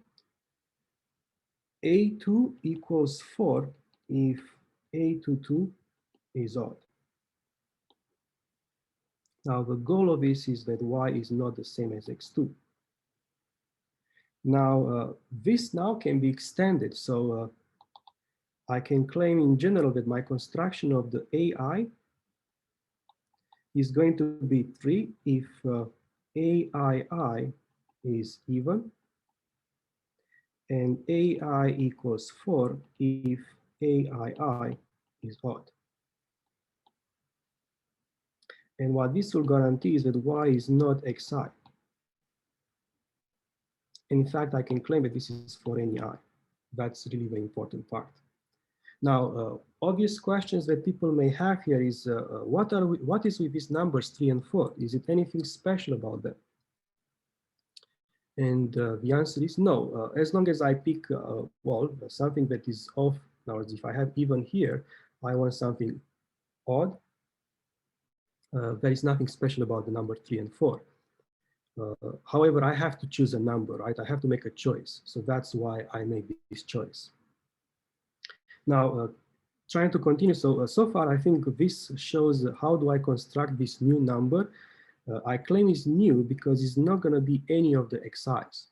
A2 equals 4 if A22 is odd. Now the goal of this is that y is not the same as x2. Now this now can be extended. So I can claim in general that my construction of the AI is going to be 3 if AII is even, and AI equals 4 if AII is odd. And what this will guarantee is that y is not xi. And in fact, I can claim that this is for any I. That's really the important part. Now, obvious questions that people may have here is, what is with these numbers 3 and 4? Is it anything special about them? And the answer is no. As long as I pick, well, something that is off. Now, if I have even here, I want something odd. There is nothing special about the number 3 and 4. However, I have to choose a number, right? I have to make a choice. So that's why I make this choice. Now, trying to continue. So far, I think this shows how do I construct this new number. I claim it's new because it's not going to be any of the xi's.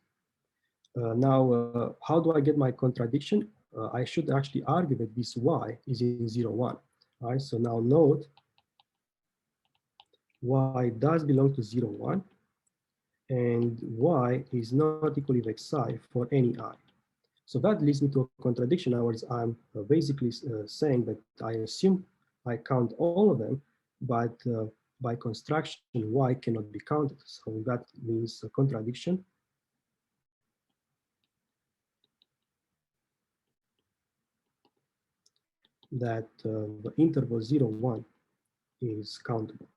Now, how do I get my contradiction? I should actually argue that this y is in 0, 1. Right? So now note, y does belong to 0, 1, and y is not equal with xi for any I. So that leads me to a contradiction. In other words, I'm basically saying that I assume I count all of them, but by construction, y cannot be counted. So that means a contradiction. That the interval 0, 1 is countable.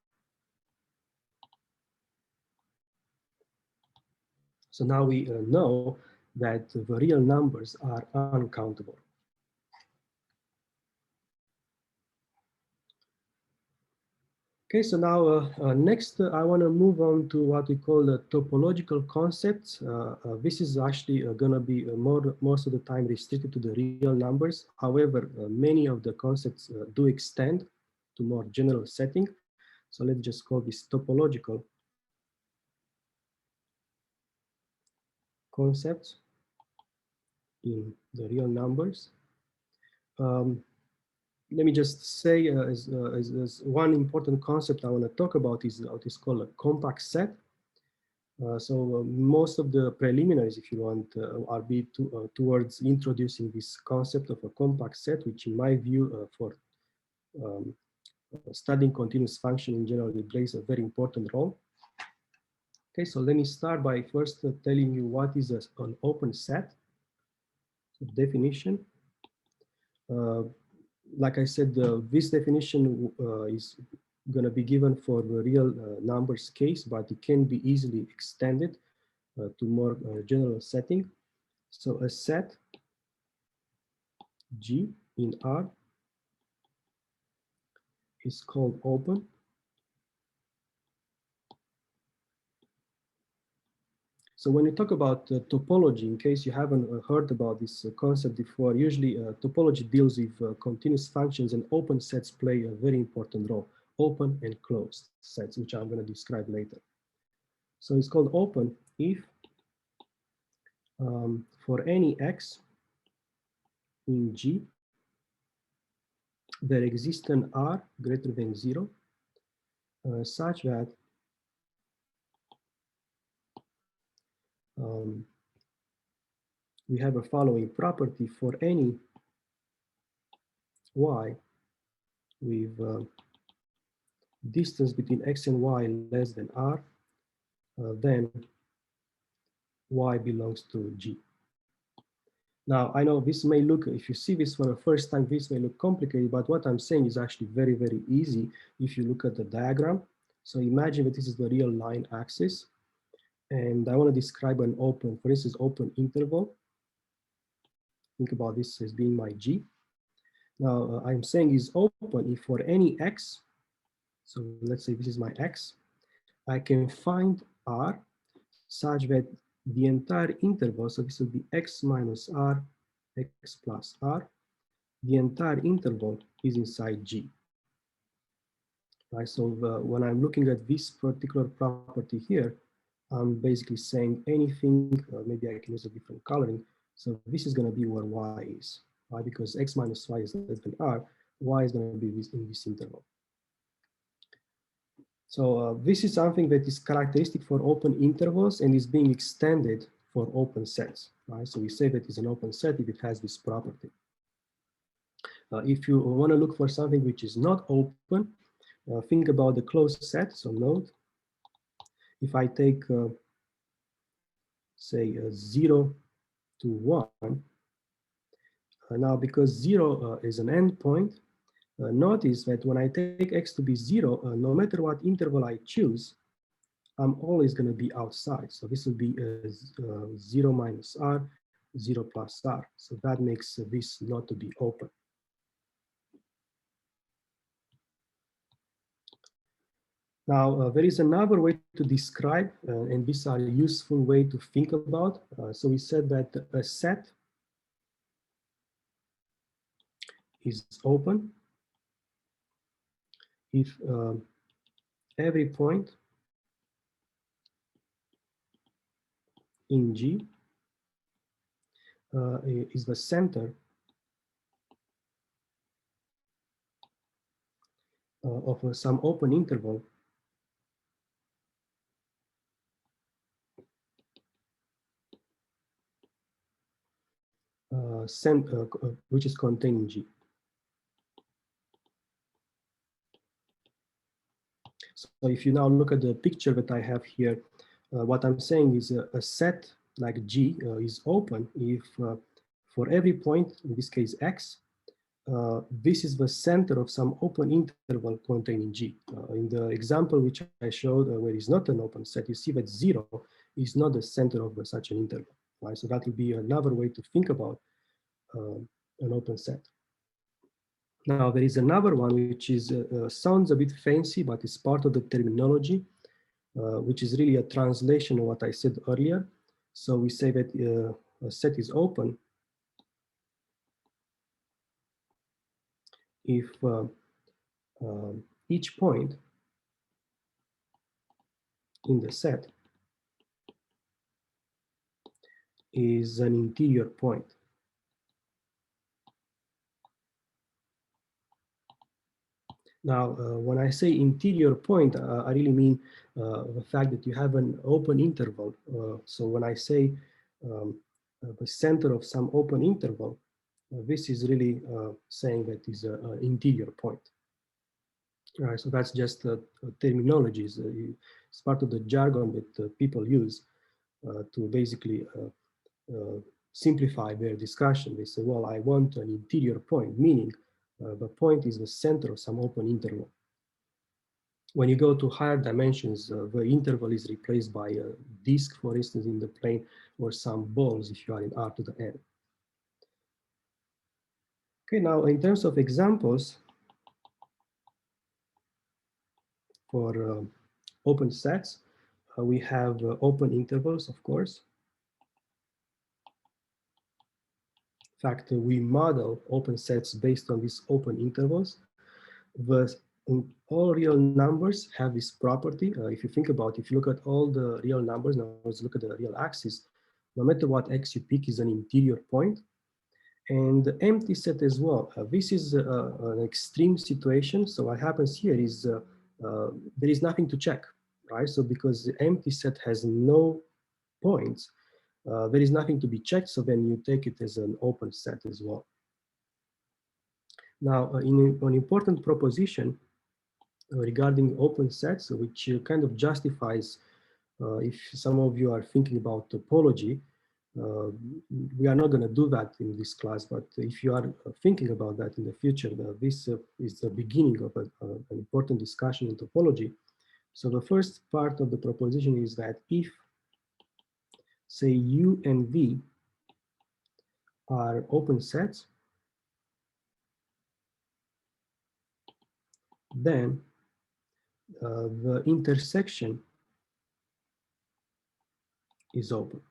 So now we know that the real numbers are uncountable. Okay, so now next I want to move on to what we call the topological concepts. This is actually going to be most of the time restricted to the real numbers. However, many of the concepts do extend to more general setting. So let's just call this topological concepts in the real numbers. Let me just say as one important concept I want to talk about is what is called a compact set. Most of the preliminaries, if you want, are towards introducing this concept of a compact set, which in my view for um, studying continuous function in general, it plays a very important role. Okay, so let me start by first telling you what is an open set. So definition. Like I said, this definition is going to be given for the real numbers case, but it can be easily extended to more general setting. So a set G in R is called open. So when you talk about topology, in case you haven't heard about this concept before, usually topology deals with continuous functions, and open sets play a very important role. Open and closed sets, which I'm going to describe later. So it's called open if for any x in G, there exists an R greater than 0, such that we have a following property for any y with distance between x and y less than R, then y belongs to G. Now, I know this may look, if you see this for the first time, this may look complicated, but what I'm saying is actually very, very easy if you look at the diagram. So imagine that this is the real line axis, and I want to describe an open, for instance, open interval. Think about this as being my G. Now, I'm saying is open if for any x, so let's say this is my x, I can find R such that the entire interval, so this will be x minus R, x plus R, the entire interval is inside G. Right, so when I'm looking at this particular property here, I'm basically saying anything, maybe I can use a different coloring. So this is going to be where y is, right? Because x minus y is less than R, y is going to be in this interval. So this is something that is characteristic for open intervals and is being extended for open sets, right? So we say that it's an open set if it has this property. If you want to look for something which is not open, think about the closed set. So note, if I take, say, 0 to 1, now because 0 is an endpoint, notice that when I take x to be 0, no matter what interval I choose, I'm always going to be outside. So this will be 0 minus R, 0 plus R. So that makes this not to be open. Now, there is another way to describe, and these are a useful way to think about. So we said that a set is open if every point in G is the center of some open interval which is contained in G. So if you now look at the picture that I have here, what I'm saying is a set like G is open if for every point, in this case x, this is the center of some open interval contained in G. In the example which I showed where it's not an open set, you see that 0 is not the center of such an interval, right? So that will be another way to think about an open set. Now there is another one which is sounds a bit fancy, but it's part of the terminology, which is really a translation of what I said earlier. So we say that a set is open if each point in the set is an interior point. Now, when I say interior point, I really mean the fact that you have an open interval. So when I say the center of some open interval, this is really saying that is an interior point. All right, so that's just terminologies. It's part of the jargon that people use to basically simplify their discussion. They say, well, I want an interior point, meaning the point is the center of some open interval. When you go to higher dimensions, the interval is replaced by a disk, for instance, in the plane, or some balls if you are in R to the n. Okay, now in terms of examples for open sets, we have open intervals, of course. In fact, we model open sets based on these open intervals. All real numbers have this property. If you think about, if you look at all the real numbers, now let's look at the real axis, no matter what x you pick is an interior point. And the empty set as well. This is an extreme situation. So what happens here is there is nothing to check, right? So because the empty set has no points, there is nothing to be checked. So then you take it as an open set as well. Now, in an important proposition regarding open sets, which kind of justifies if some of you are thinking about topology. We are not going to do that in this class, but if you are thinking about that in the future, this is the beginning of an important discussion in topology. So the first part of the proposition is that if, say, U and V are open sets, then the intersection is open.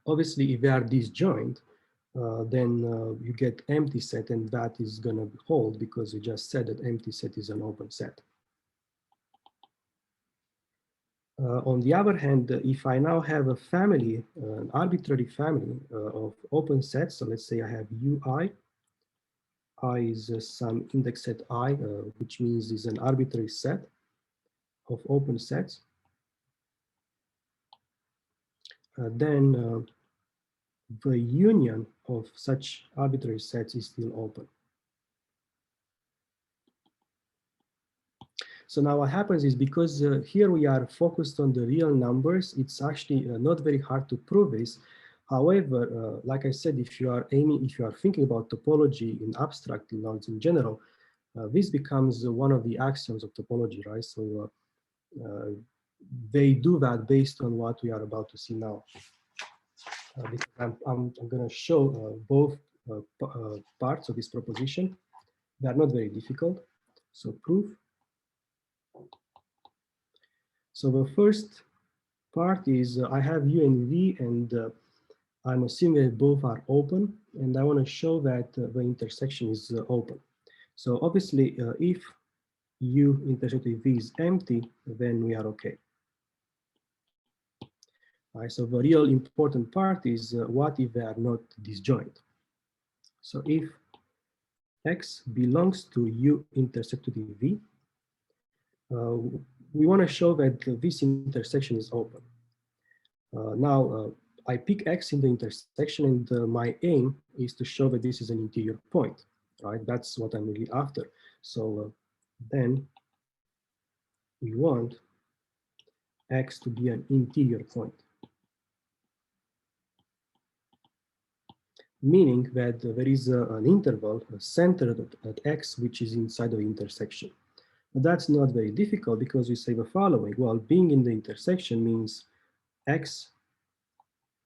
Obviously, if they are disjoint, then you get empty set, and that is going to hold because we just said that empty set is an open set. On the other hand, if I now have a family, an arbitrary family of open sets, so let's say I have Ui, I is some index set I, which means is an arbitrary set of open sets, then the union of such arbitrary sets is still open. So now what happens is because here we are focused on the real numbers, it's actually not very hard to prove this. However, like I said, if you are thinking about topology in abstract knowledge in general, this becomes one of the axioms of topology, right? So they do that based on what we are about to see now. Because I'm going to show both parts of this proposition. They are not very difficult. So proof. So the first part is I have U and V, and I'm assuming that both are open, and I want to show that the intersection is open. So obviously, if U intersect with V is empty, then we are okay. All right, so the real important part is what if they are not disjoint? So if X belongs to U intersected with V, we want to show that this intersection is open. Now, I pick X in the intersection, and my aim is to show that this is an interior point, right? That's what I'm really after. So then we want X to be an interior point, meaning that there is an interval centered at X, which is inside the intersection. But that's not very difficult because we say the following. Well, being in the intersection means x,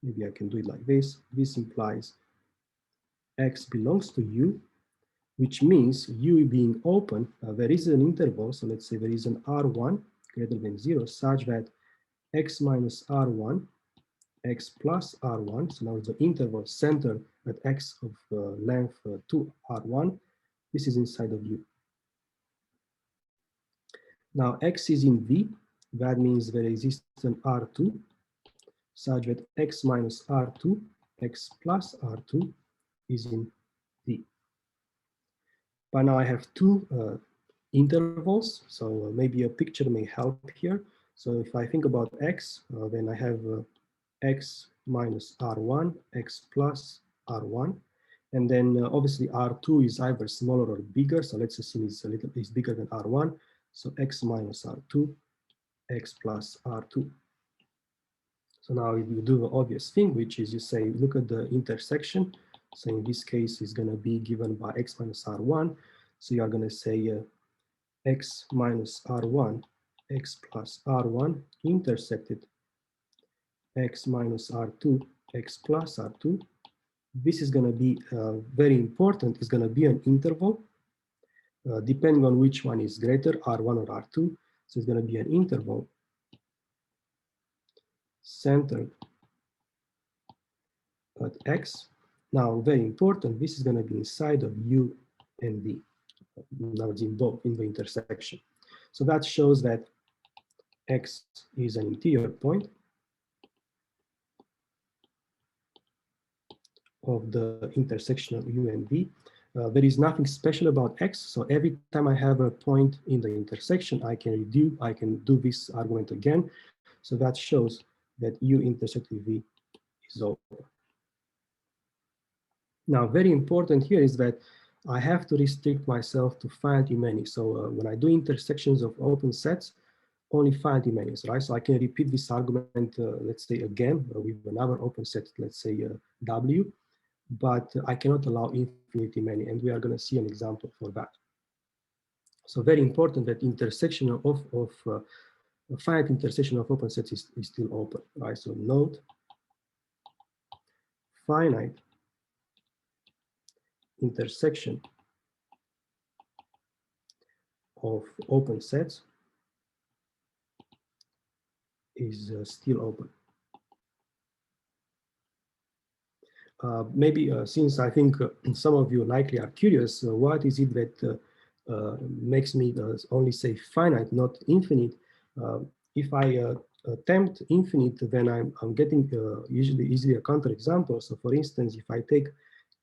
maybe I can do it like this. This implies x belongs to U, which means U being open, there is an interval. So let's say there is an R1 greater than 0 such that x minus R1, x plus R1, so now the interval centered at x of length 2 R1, this is inside of U. Now x is in V, that means there exists an R2 such that x minus R2, x plus R2 is in V. But now I have two intervals, so maybe a picture may help here. So if I think about x, then I have x minus R1, x plus R1. And then obviously R2 is either smaller or bigger. So let's assume it's bigger than R1. So x minus R2, x plus R2. So now you do the obvious thing, which is you say, look at the intersection. So in this case, it's going to be given by x minus R1. So you are going to say x minus R1, x plus R1 intersected x minus R2, x plus R2. This is going to be very important. It's going to be an interval, depending on which one is greater, R1 or R2. So it's going to be an interval centered at x. Now, very important, this is going to be inside of U and V. Now it's in both, in the intersection. So that shows that x is an interior point of the intersection of U and V. There is nothing special about x, so every time I have a point in the intersection, I can do this argument again. So that shows that U intersect with V is open. Now, very important here is that I have to restrict myself to finitely many. So when I do intersections of open sets, only finitely many, right? So I can repeat this argument, let's say again, with another open set, let's say W, but I cannot allow infinitely many, and we are going to see an example for that. So very important that intersection of a finite intersection of open sets is still open, right? So note finite intersection of open sets is still open. Maybe since I think some of you likely are curious, what is it that makes me only say finite, not infinite? If I attempt infinite, then I'm getting usually easily a counterexample. So for instance, if I take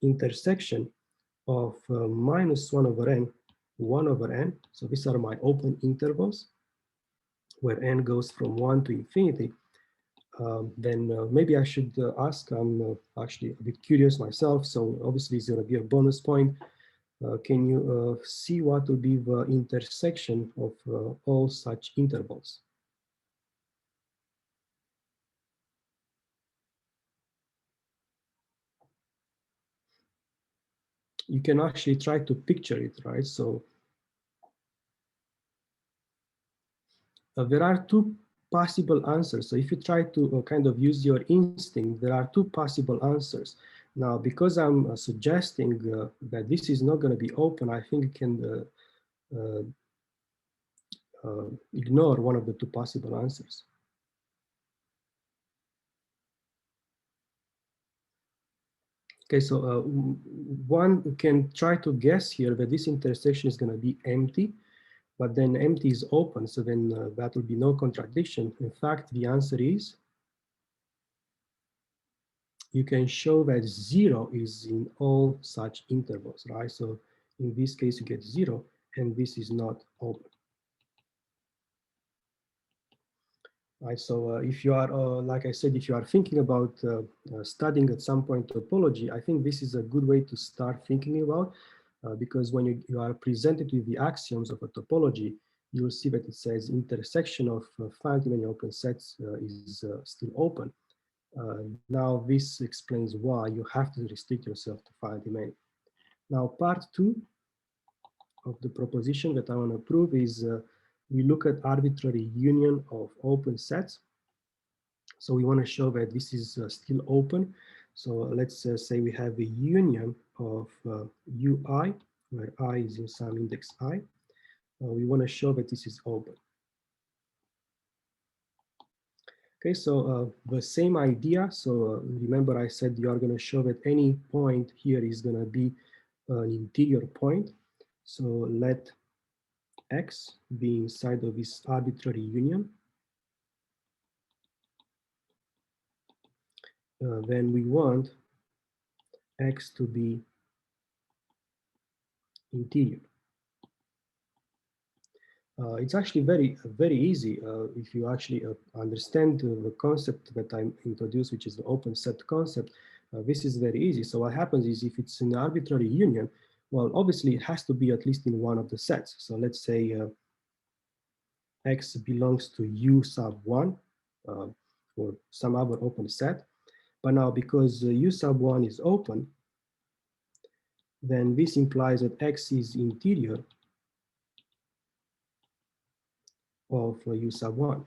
intersection of minus 1 over n, 1 over n, so these are my open intervals, where n goes from 1 to infinity, then maybe I should ask, I'm actually a bit curious myself, so obviously it's going to be a bonus point. Can you see what will be the intersection of all such intervals? You can actually try to picture it, right? So there are two possible answers. So if you try to kind of use your instinct, there are two possible answers. Now, because I'm suggesting that this is not going to be open, I think you can ignore one of the two possible answers. Okay, so one can try to guess here that this intersection is going to be empty, but then empty is open, so then that will be no contradiction. In fact, the answer is you can show that 0 is in all such intervals, right? So in this case, you get 0, and this is not open. Right, so if you are, like I said, if you are thinking about studying at some point topology, I think this is a good way to start thinking about, because when you are presented with the axioms of a topology, you will see that it says intersection of finitely many open sets is still open. Now this explains why you have to restrict yourself to finitely many. Now part 2 of the proposition that I want to prove is we look at arbitrary union of open sets. So we want to show that this is still open. So let's say we have a union of ui, where I is in some index I. We want to show that this is open. Okay, so the same idea. So remember I said you are going to show that any point here is going to be an interior point. So let X be inside of this arbitrary union. Then we want X to be interior. It's actually very easy if you actually understand the concept that I introduced, which is the open set concept. This is very easy. So what happens is if it's an arbitrary union, well, obviously it has to be at least in one of the sets. So let's say X belongs to U sub 1 or some other open set. But now because U sub 1 is open, then this implies that X is interior of U sub 1.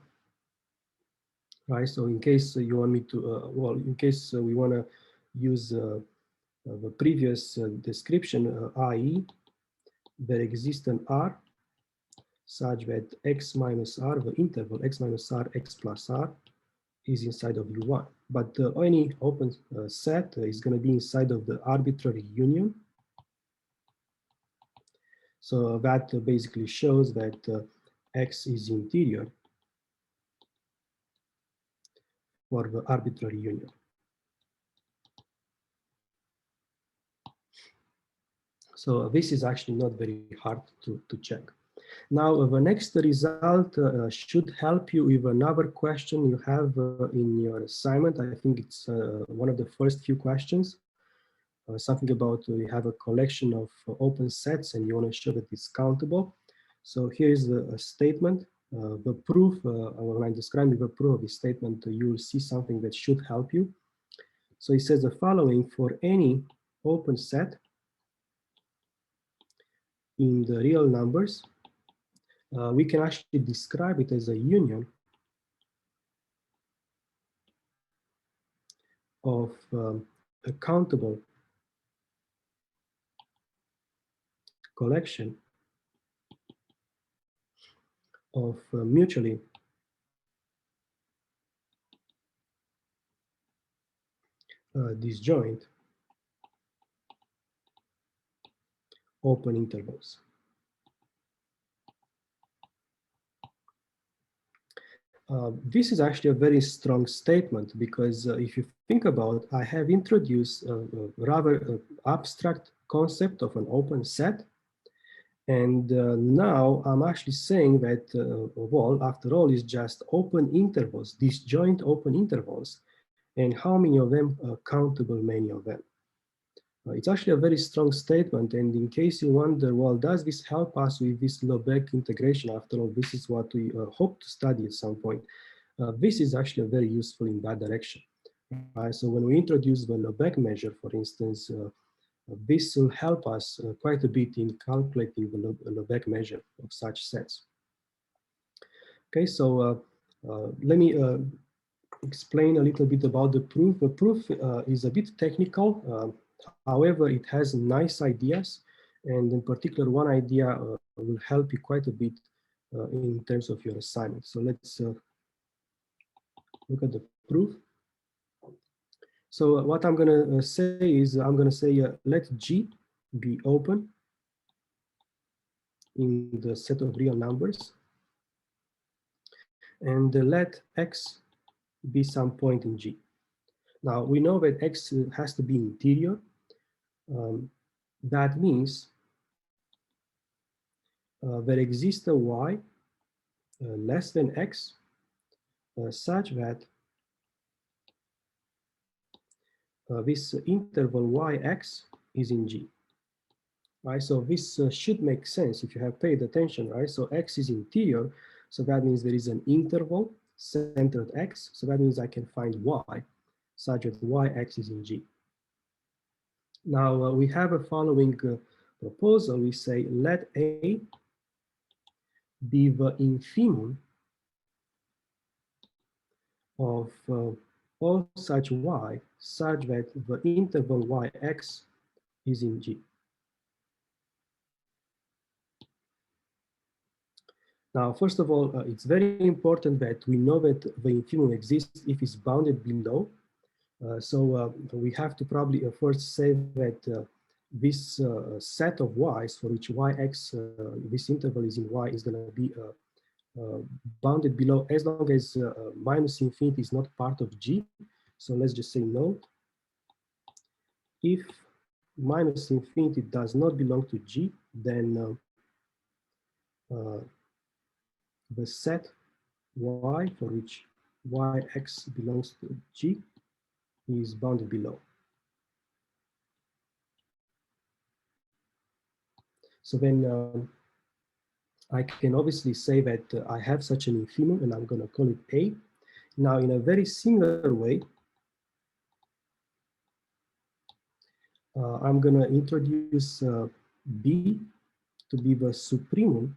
Right, so in case you want me to, well, in case we want to use the previous description, i.e., there exists an R such that X minus R, the interval X minus R, X plus R, is inside of U1. But any open set is going to be inside of the arbitrary union. So that basically shows that X is interior for the arbitrary union. So this is actually not very hard to check. Now, the next result should help you with another question you have in your assignment. I think it's one of the first few questions. Something about you have a collection of open sets and you want to show that it's countable. So here is a statement. The proof, when I describe the proof of this statement, you will see something that should help you. So it says the following: for any open set in the real numbers, we can actually describe it as a union of a countable collection of mutually disjoint open intervals. This is actually a very strong statement because if you think about, I have introduced a rather abstract concept of an open set. And now I'm actually saying that, well, after all, it's just open intervals, disjoint open intervals, and how many of them are countable, many of them. It's actually a very strong statement, and in case you wonder, well, does this help us with this Lebesgue integration? After all, this is what we hope to study at some point. This is actually very useful in that direction. So when we introduce the Lebesgue measure, for instance, this will help us quite a bit in calculating the Lebesgue measure of such sets. Okay, so let me explain a little bit about the proof. The proof is a bit technical. However, it has nice ideas, and in particular, one idea will help you quite a bit in terms of your assignment. So let's look at the proof. So what I'm going to say is, I'm going to say let G be open in the set of real numbers, and let X be some point in G. Now, we know that X has to be interior. That means there exists a Y less than X such that this interval Yx is in G. Right, so this should make sense if you have paid attention, right? So X is interior, so that means there is an interval centered X, so that means I can find Y such that Yx is in G. Now we have a following proposal, we say let A be the infimum of all such y such that the interval yx is in G. Now, first of all, it's very important that we know that the infimum exists if it's bounded below. So we have to probably first say that this set of y's for which yx, this interval is in y, is going to be bounded below as long as minus infinity is not part of G. So let's just say note, if minus infinity does not belong to G, then the set y for which yx belongs to G is bounded below. So then I can obviously say that I have such an infimum and I'm going to call it A. Now, in a very similar way, I'm going to introduce B to be the supremum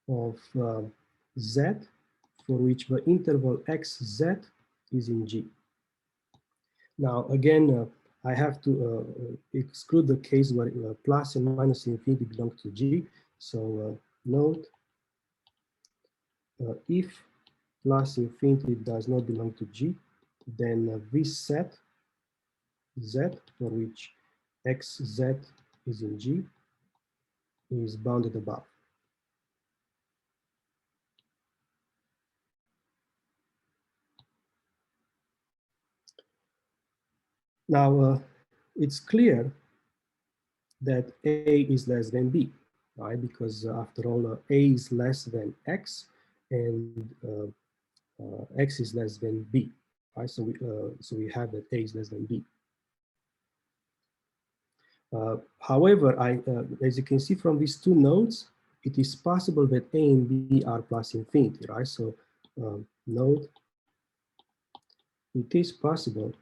of Z for which the interval xz is in G. Now, again, I have to exclude the case where plus and minus infinity belong to G. So note, if plus infinity does not belong to G, then this set Z for which xz is in G is bounded above. Now, it's clear that A is less than B, right? Because after all, A is less than X and X is less than B, right? So we have that A is less than B. However, as you can see from these two nodes, it is possible that A and B are plus infinity, right? So note, it is possible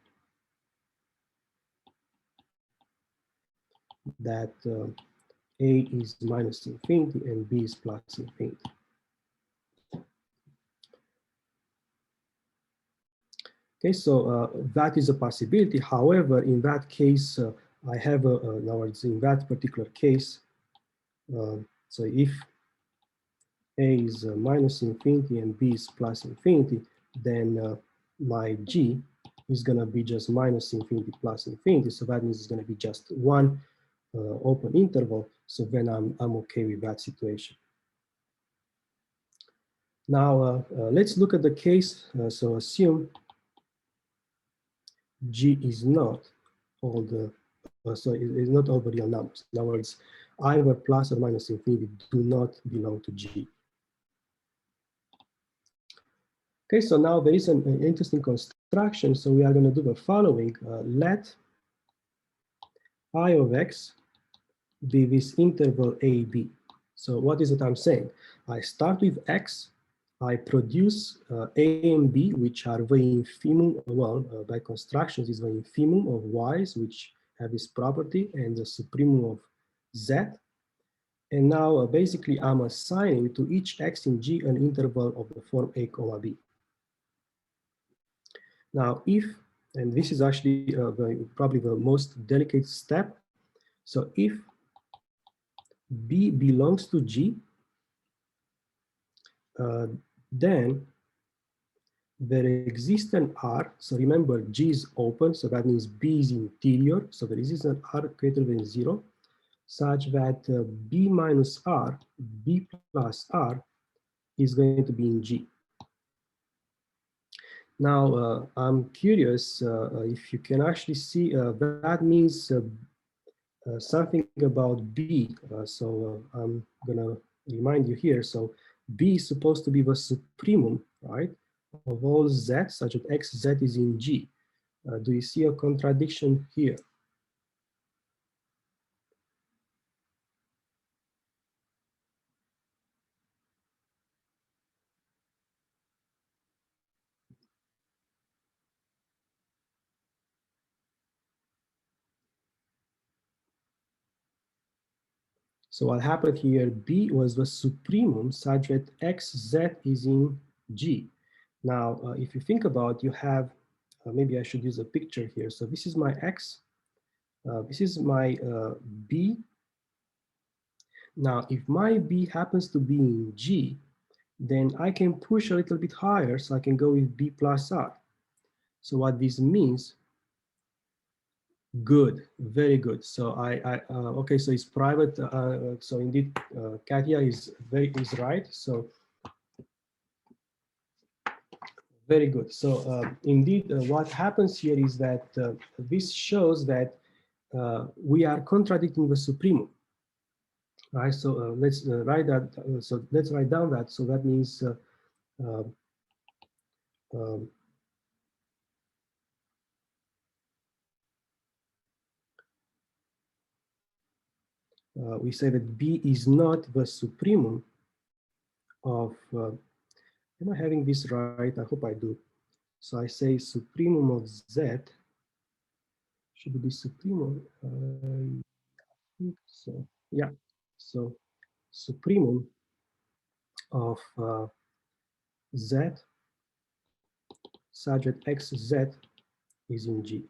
that A is minus infinity and B is plus infinity. Okay, so that is a possibility. However, in that case, I have now it's in that particular case. So if A is minus infinity and B is plus infinity, then my G is going to be just minus infinity plus infinity. So that means it's going to be just one open interval. So then I'm okay with that situation. Now let's look at the case. So assume G is not all the so it is not all the real numbers. In other words, either plus or minus infinity do not belong to G. Okay, so now there is an interesting construction. So we are going to do the following. Let I of x be this interval AB. So what is it I'm saying? I start with x, I produce A and B, which are the infimum, well, by constructions is the infimum of y's, which have this property, and the supremum of z. And now basically I'm assigning to each x in G an interval of the form A comma B. Now if, and this is actually probably the most delicate step. So if B belongs to G, then there exists an R. So remember, G is open, so that means B is interior. So there exists an R greater than 0, such that B minus R, B plus R is going to be in G. Now, I'm curious if you can actually see that means something about B. So I'm gonna remind you here. So B is supposed to be the supremum, right, of all Z, such that xz is in G. Do you see a contradiction here? So what happened here, B was the supremum such that xz is in G. Now, if you think about, you have, maybe I should use a picture here. So this is my X, this is my B. Now, if my B happens to be in G, then I can push a little bit higher, so I can go with B plus R. So what this means, good, very good. So okay, so it's private. So indeed, Katia is right. So very good. So indeed, what happens here is that this shows that we are contradicting the supremum. Right. So let's write that. So let's write down that. So that means um, we say that B is not the supremum of, am I having this right? I hope I do. So I say supremum of Z, should it be supremum? I think so, yeah. So supremum of Z such that XZ is in G.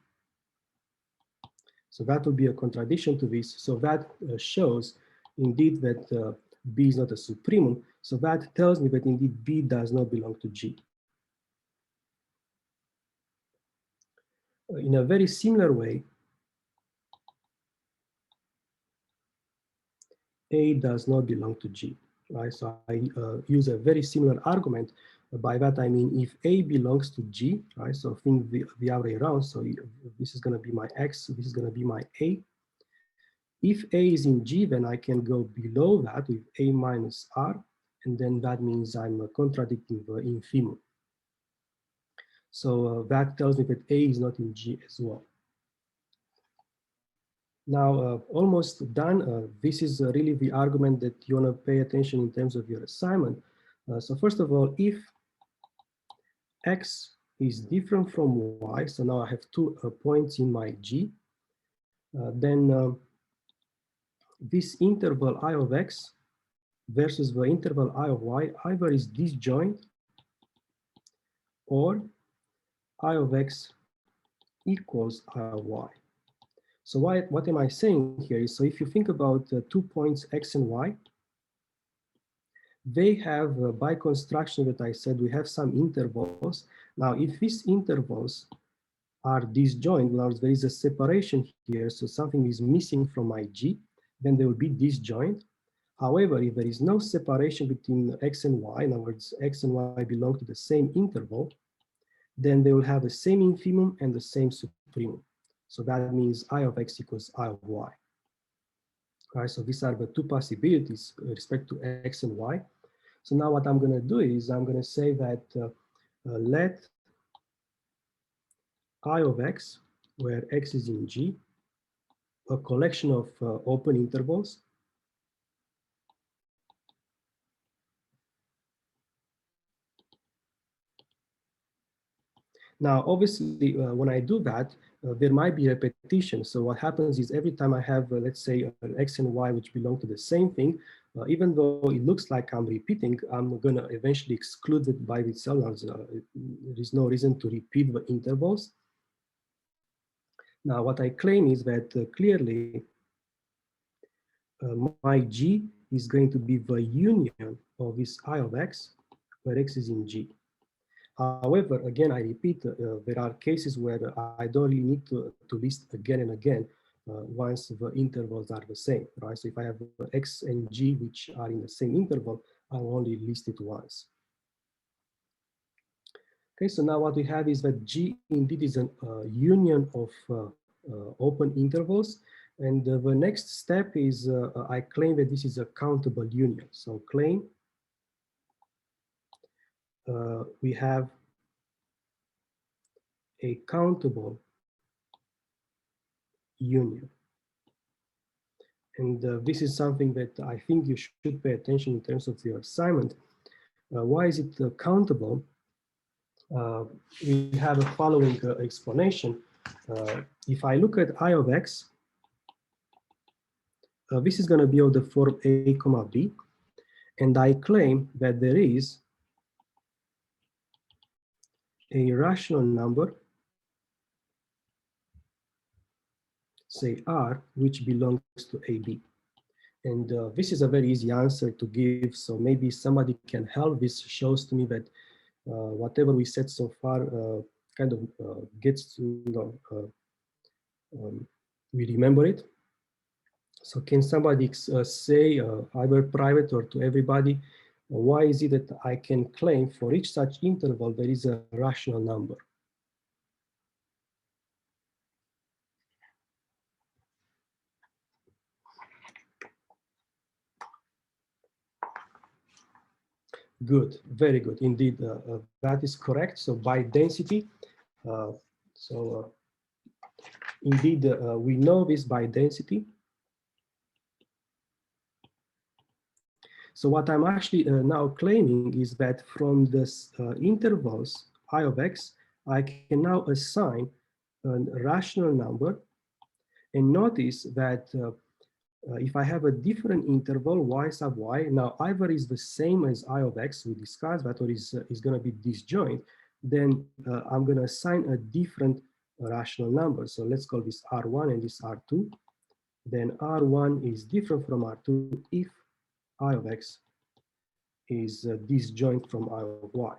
So that would be a contradiction to this. So that shows indeed that B is not a supremum. So that tells me that indeed B does not belong to G. In a very similar way, A does not belong to G, right? So I use a very similar argument. By that I mean if A belongs to G, right? So think the other way around. So this is going to be my X, this is going to be my A. If A is in G, then I can go below that with A minus R, and then that means I'm contradicting the infimum. So that tells me that A is not in G as well. Now, almost done. This is really the argument that you want to pay attention in terms of your assignment. So first of all, if X is different from Y, so now I have two points in my G, then this interval I of X versus the interval I of Y either is disjoint or I of X equals I of Y. So what am I saying here is, so if you think about 2 points X and Y, they have, by construction that I said, we have some intervals. Now, if these intervals are disjoint, now there is a separation here, so something is missing from my G, then they will be disjoint. However, if there is no separation between X and Y, in other words, X and Y belong to the same interval, then they will have the same infimum and the same supremum. So that means I of X equals I of Y. All right, so these are the two possibilities with respect to X and Y. So now what I'm going to do is I'm going to say that let I of X, where X is in G, a collection of open intervals. Now, obviously, when I do that, there might be repetition. So what happens is every time I have, let's say, an X and Y which belong to the same thing, even though it looks like I'm repeating, I'm going to eventually exclude it by itself. There is no reason to repeat the intervals. Now, what I claim is that clearly my G is going to be the union of this I of X, where X is in G. However, again, I repeat, there are cases where I don't really need to list again and again once the intervals are the same, right? So if I have X and G, which are in the same interval, I'll only list it once. Okay, so now what we have is that G indeed is a union of open intervals. And the next step is I claim that this is a countable union. So claim we have a countable union. And this is something that I think you should pay attention in terms of your assignment. Why is it countable? We have a following explanation. If I look at I of X, this is going to be of the form a comma b, and I claim that there is a rational number, say R, which belongs to AB. And this is a very easy answer to give, so maybe somebody can help. This shows to me that whatever we said so far kind of gets to, we remember it. So can somebody say, either private or to everybody, why is it that I can claim for each such interval there is a rational number? Good, very good. Indeed, that is correct. So by density, uh, so indeed, we know this by density. So what I'm actually now claiming is that from this intervals I of x, I can now assign a rational number. And notice that if I have a different interval y sub y, now either is the same as I of x, we discussed that, or is going to be disjoint, then I'm going to assign a different rational number. So let's call this R1 and this R2. Then R1 is different from R2 if I of x is disjoint from I of y.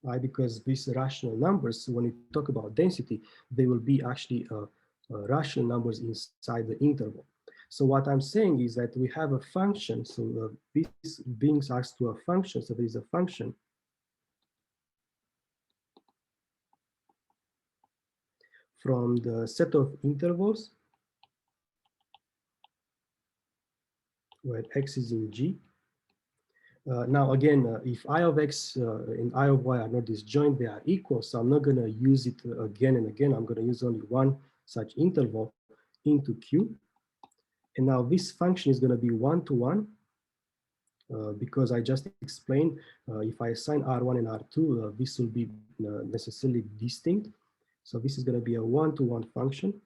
Right? Because these rational numbers, when you talk about density, they will be actually rational numbers inside the interval. So what I'm saying is that we have a function. So this brings us to a function. So there is a function from the set of intervals where x is in G. Now again, if I of x and I of y are not disjoint, they are equal. So I'm not going to use it again and again. I'm going to use only one such interval into Q. And now this function is going to be one-to-one because I just explained if I assign R1 and R2, this will be necessarily distinct. So this is going to be a one-to-one function.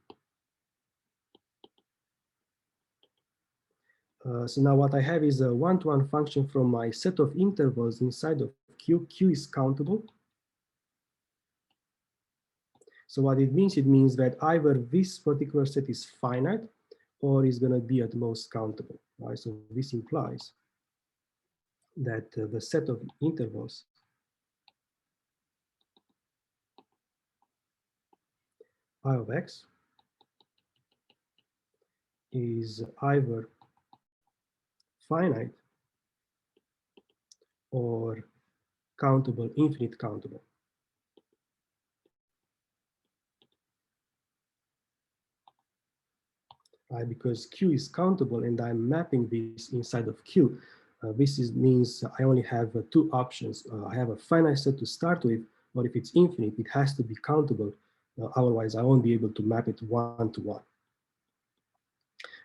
So now what I have is a one-to-one function from my set of intervals inside of Q. Q is countable. So what it means that either this particular set is finite or is going to be at most countable. Right? So this implies that the set of intervals I of x is either finite or countable, infinite countable. Right? Because Q is countable and I'm mapping this inside of Q. This means I only have two options. I have a finite set to start with, or if it's infinite, it has to be countable. Otherwise, I won't be able to map it one-to-one.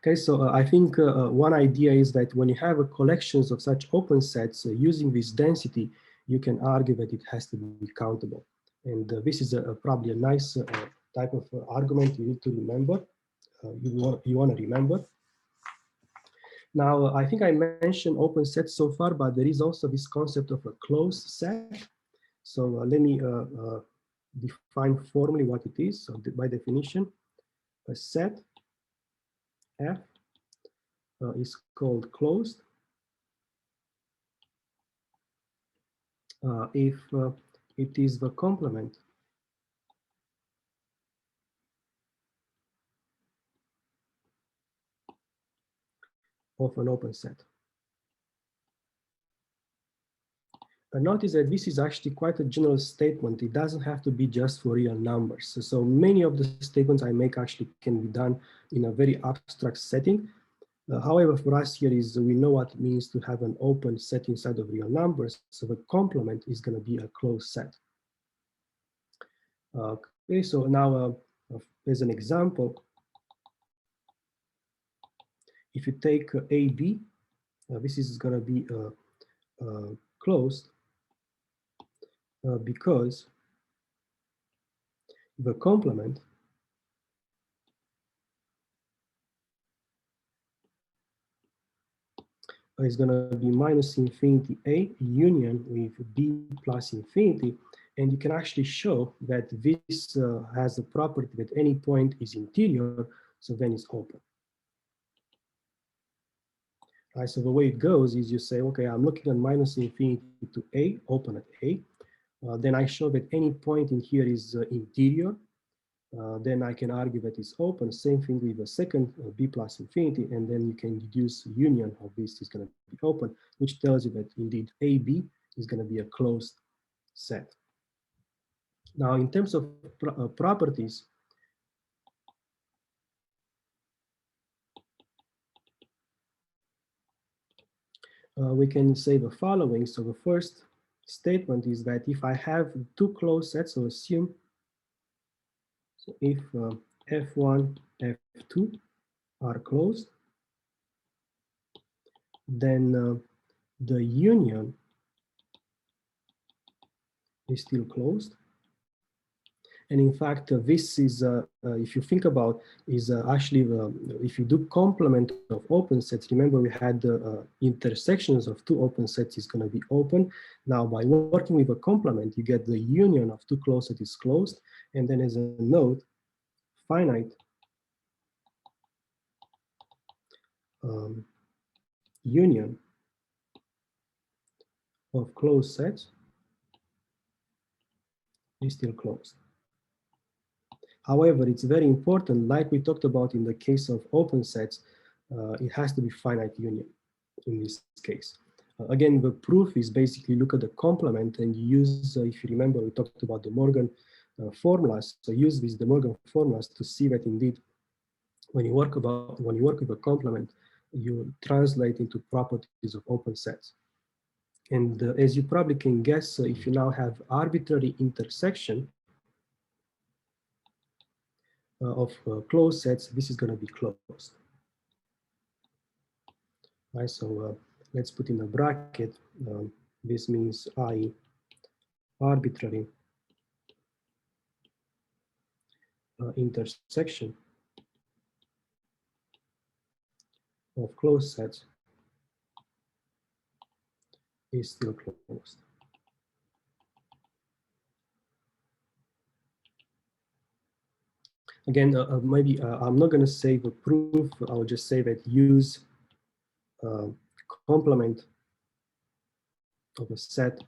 Okay, so I think one idea is that when you have collections of such open sets using this density, you can argue that it has to be countable. And this is probably a nice type of argument you need to remember. You want to remember. Now, I think I mentioned open sets so far, but there is also this concept of a closed set. So let me define formally what it is. So by definition, a set F is called closed if it is the complement of an open set. And notice that this is actually quite a general statement. It doesn't have to be just for real numbers. So many of the statements I make actually can be done in a very abstract setting. However, for us here is we know what it means to have an open set inside of real numbers. So the complement is going to be a closed set. Okay, so now as an example, if you take AB, this is going to be closed because the complement is going to be minus infinity A union with B plus infinity. And you can actually show that this has the property that any point is interior, so then it's open. Right, so the way it goes is you say, okay, I'm looking at minus infinity to A, open at A. Then I show that any point in here is interior. Then I can argue that it's open. Same thing with the second B plus infinity, and then you can deduce union of this is going to be open, which tells you that indeed AB is going to be a closed set. Now, in terms of properties, we can say the following. So the first statement is that if I have two closed sets, so assume, so if F1, F2 are closed, then the union is still closed. And in fact, this is, if you think about, is actually, if you do complement of open sets, remember we had the intersections of two open sets is going to be open. Now, by working with a complement, you get the union of two closed sets is closed. And then as a note, finite union of closed sets is still closed. However, it's very important, like we talked about in the case of open sets, it has to be finite union in this case. Again, the proof is basically look at the complement and use, if you remember, we talked about the Morgan formulas. So use these the Morgan formulas to see that indeed, when you work with a complement, you translate into properties of open sets. And as you probably can guess, if you now have arbitrary intersection of closed sets, this is going to be closed. Right, so let's put in a bracket. This means I arbitrary intersection of closed sets is still closed. Again, maybe I'm not going to say the proof. I'll just say that use complement of a set,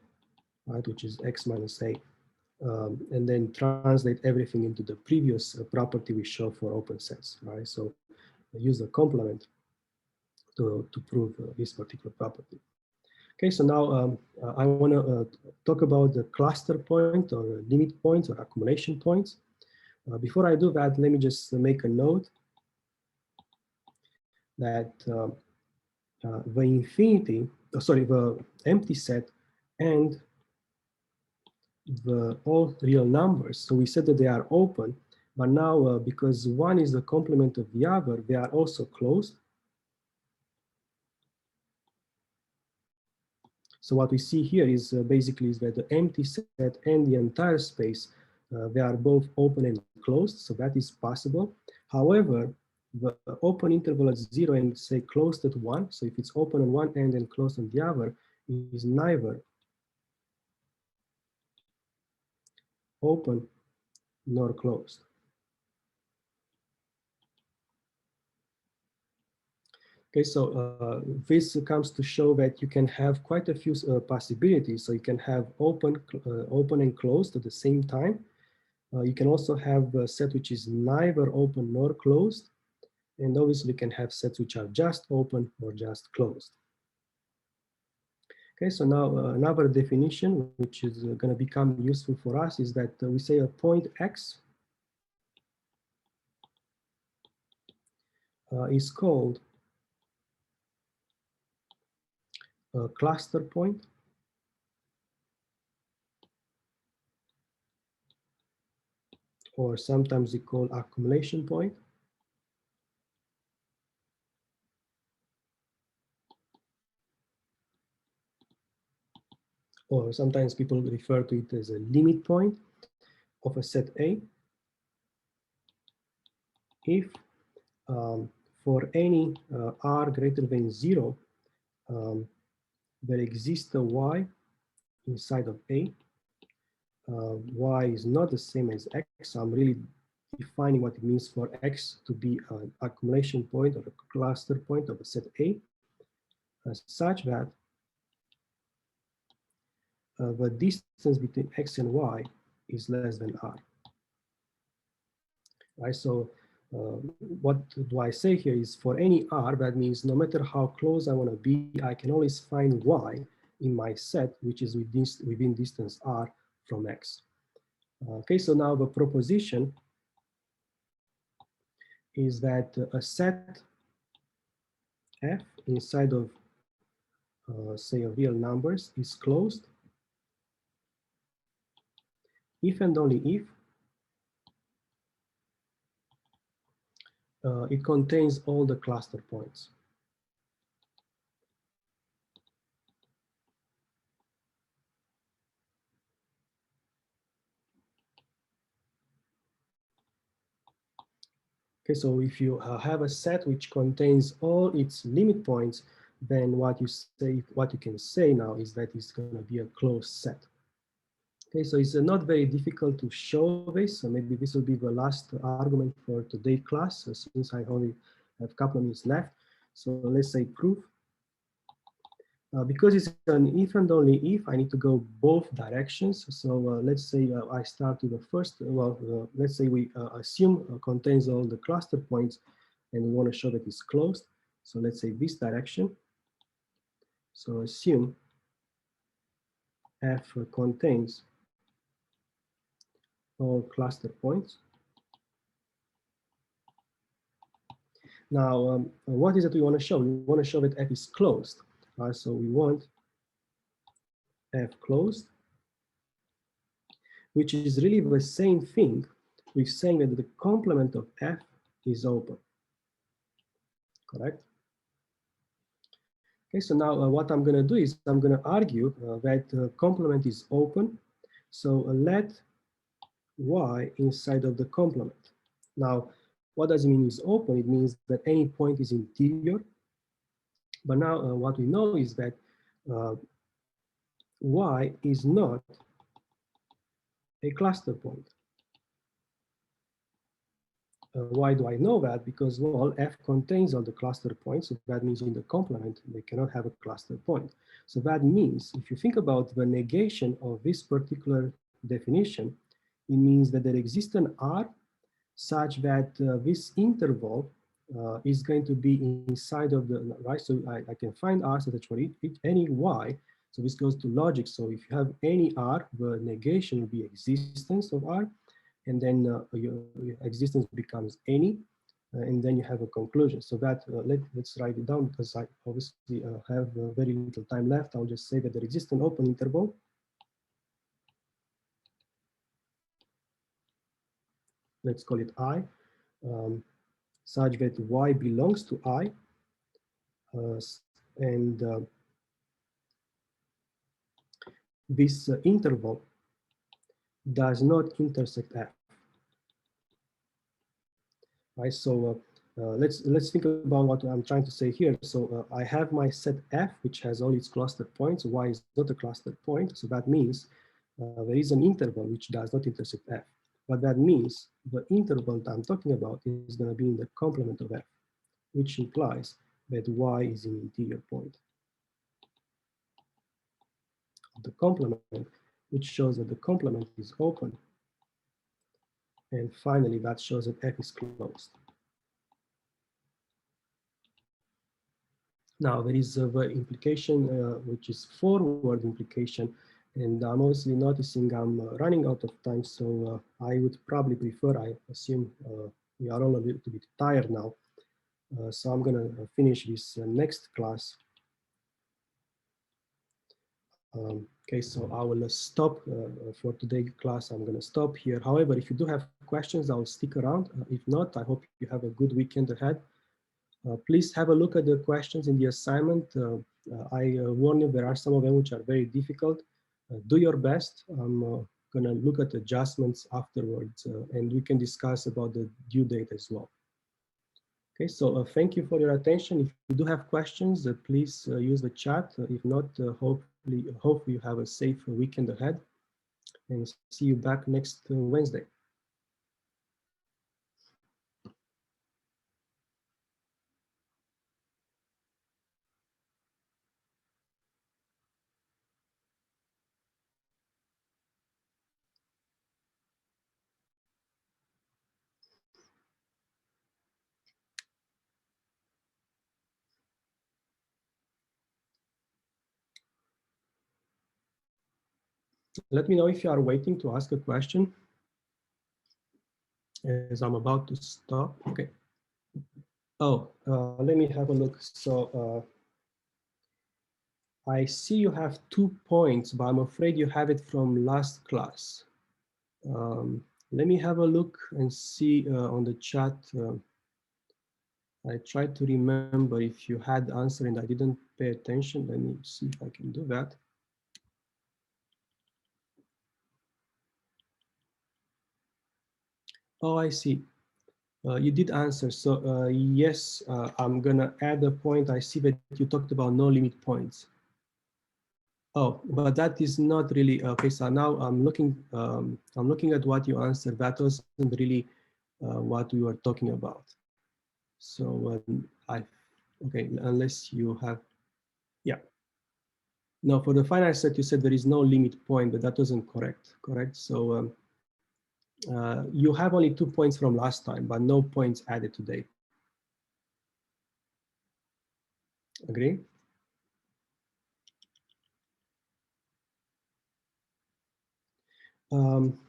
right, which is x minus a, and then translate everything into the previous property we showed for open sets, right? So use the complement to prove this particular property. Okay, so now I want to talk about the cluster point or limit points or accumulation points. Before I do that, let me just make a note that the infinity, the empty set and the all real numbers. So we said that they are open, but now because one is the complement of the other, they are also closed. So what we see here is basically is that the empty set and the entire space, they are both open and closed, so that is possible. However, the open interval at 0 and say closed at 1, so if it's open on one end and closed on the other, is neither open nor closed. Okay, so this comes to show that you can have quite a few possibilities. So you can have open and closed at the same time. You can also have a set which is neither open nor closed. And obviously you can have sets which are just open or just closed. Okay, so now another definition which is going to become useful for us is that we say a point X is called a cluster point, or sometimes we call accumulation point. Or sometimes people refer to it as a limit point of a set A if for any r greater than 0, there exists a y inside of A. Y is not the same as X. So I'm really defining what it means for X to be an accumulation point or a cluster point of a set A, such that the distance between X and Y is less than R. Right, so what do I say here is for any R, that means no matter how close I want to be, I can always find Y in my set, which is within distance R from X. Okay, so now the proposition is that a set F inside of, say, a real numbers is closed if and only if it contains all the cluster points. Okay, so if you have a set which contains all its limit points, then what you can say now is that it's going to be a closed set. Okay, so it's not very difficult to show this. So maybe this will be the last argument for today's class, since I only have a couple of minutes left. So let's say proof. Because it's an if and only if, I need to go both directions. So let's say I start with the first, let's say we assume contains all the cluster points and we want to show that it's closed. So let's say this direction. So assume F contains all cluster points. Now, what is it we want to show? We want to show that F is closed. So we want F closed, which is really the same thing with saying that the complement of F is open. Correct? Okay, so now what I'm going to do is I'm going to argue that complement is open. So let Y inside of the complement. Now, what does it mean is open? It means that any point is interior. But now what we know is that Y is not a cluster point. Why do I know that? Because, well, F contains all the cluster points, so that means in the complement, they cannot have a cluster point. So that means, if you think about the negation of this particular definition, it means that there exists an R such that this interval is going to be inside of the, right? So I can find R such that for any Y, so this goes to logic. So if you have any R, the negation will be existence of R, and then your existence becomes any, and then you have a conclusion. So that, let's write it down because I obviously have very little time left. I'll just say that there exists an open interval. Let's call it I, such that Y belongs to I, and this interval does not intersect F. Right, so let's think about what I'm trying to say here. So I have my set F, which has all its cluster points. Y is not a cluster point, so that means there is an interval which does not intersect F. But that means the interval that I'm talking about is going to be in the complement of F, which implies that Y is an interior point of the complement, which shows that the complement is open. And finally, that shows that F is closed. Now, there is the implication, which is forward implication. And I'm obviously noticing I'm running out of time. So I would probably prefer, I assume we are all a little bit tired now. So I'm going to finish this next class. Okay, so I will stop for today's class. I'm going to stop here. However, if you do have questions, I'll stick around. If not, I hope you have a good weekend ahead. Please have a look at the questions in the assignment. I warn you, there are some of them which are very difficult. Do your best. I'm going to look at adjustments afterwards, and we can discuss about the due date as well. Okay, so thank you for your attention. If you do have questions, please use the chat. If not, hope you have a safe weekend ahead, and see you back next Wednesday. Let me know if you are waiting to ask a question, as I'm about to stop. Okay. Oh, let me have a look. So I see you have 2 points, but I'm afraid you have it from last class. Let me have a look and see on the chat. I tried to remember if you had answer and I didn't pay attention. Let me see if I can do that. Oh, I see. You did answer. So yes, I'm gonna add a point. I see that you talked about no limit points. Oh, but that is not really okay. So now I'm looking at what you answered. That wasn't really what we were talking about. So okay, unless you have, yeah. No, for the final set, you said there is no limit point, but that wasn't correct? So you have only 2 points from last time, but no points added today. Agree? Um,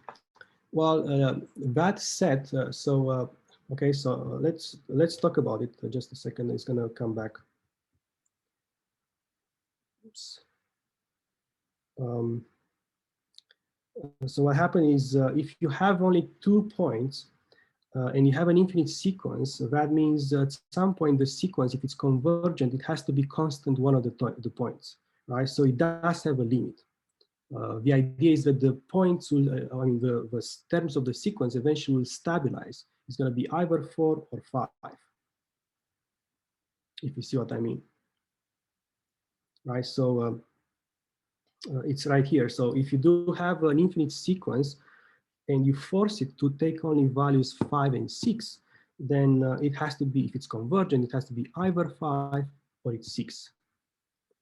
well, that said, okay, so let's talk about it for just a second. It's gonna come back. Oops. So what happened is if you have only 2 points and you have an infinite sequence, that means at some point the sequence, if it's convergent, it has to be constant one of the points, right? So it does have a limit. The idea is that the points will, the terms of the sequence eventually will stabilize. It's going to be either 4 or 5, if you see what I mean, right? So it's right here. So if you do have an infinite sequence and you force it to take only values 5 and 6, then it has to be, if it's convergent, it has to be either 5 or it's 6,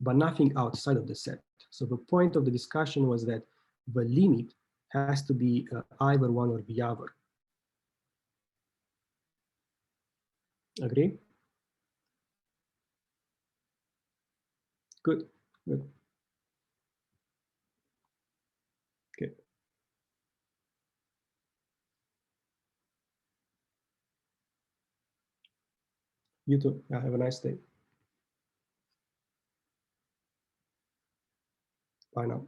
but nothing outside of the set. So the point of the discussion was that the limit has to be either one or the other. Agree? Good, good. Okay. You too. Yeah, have a nice day. Bye now.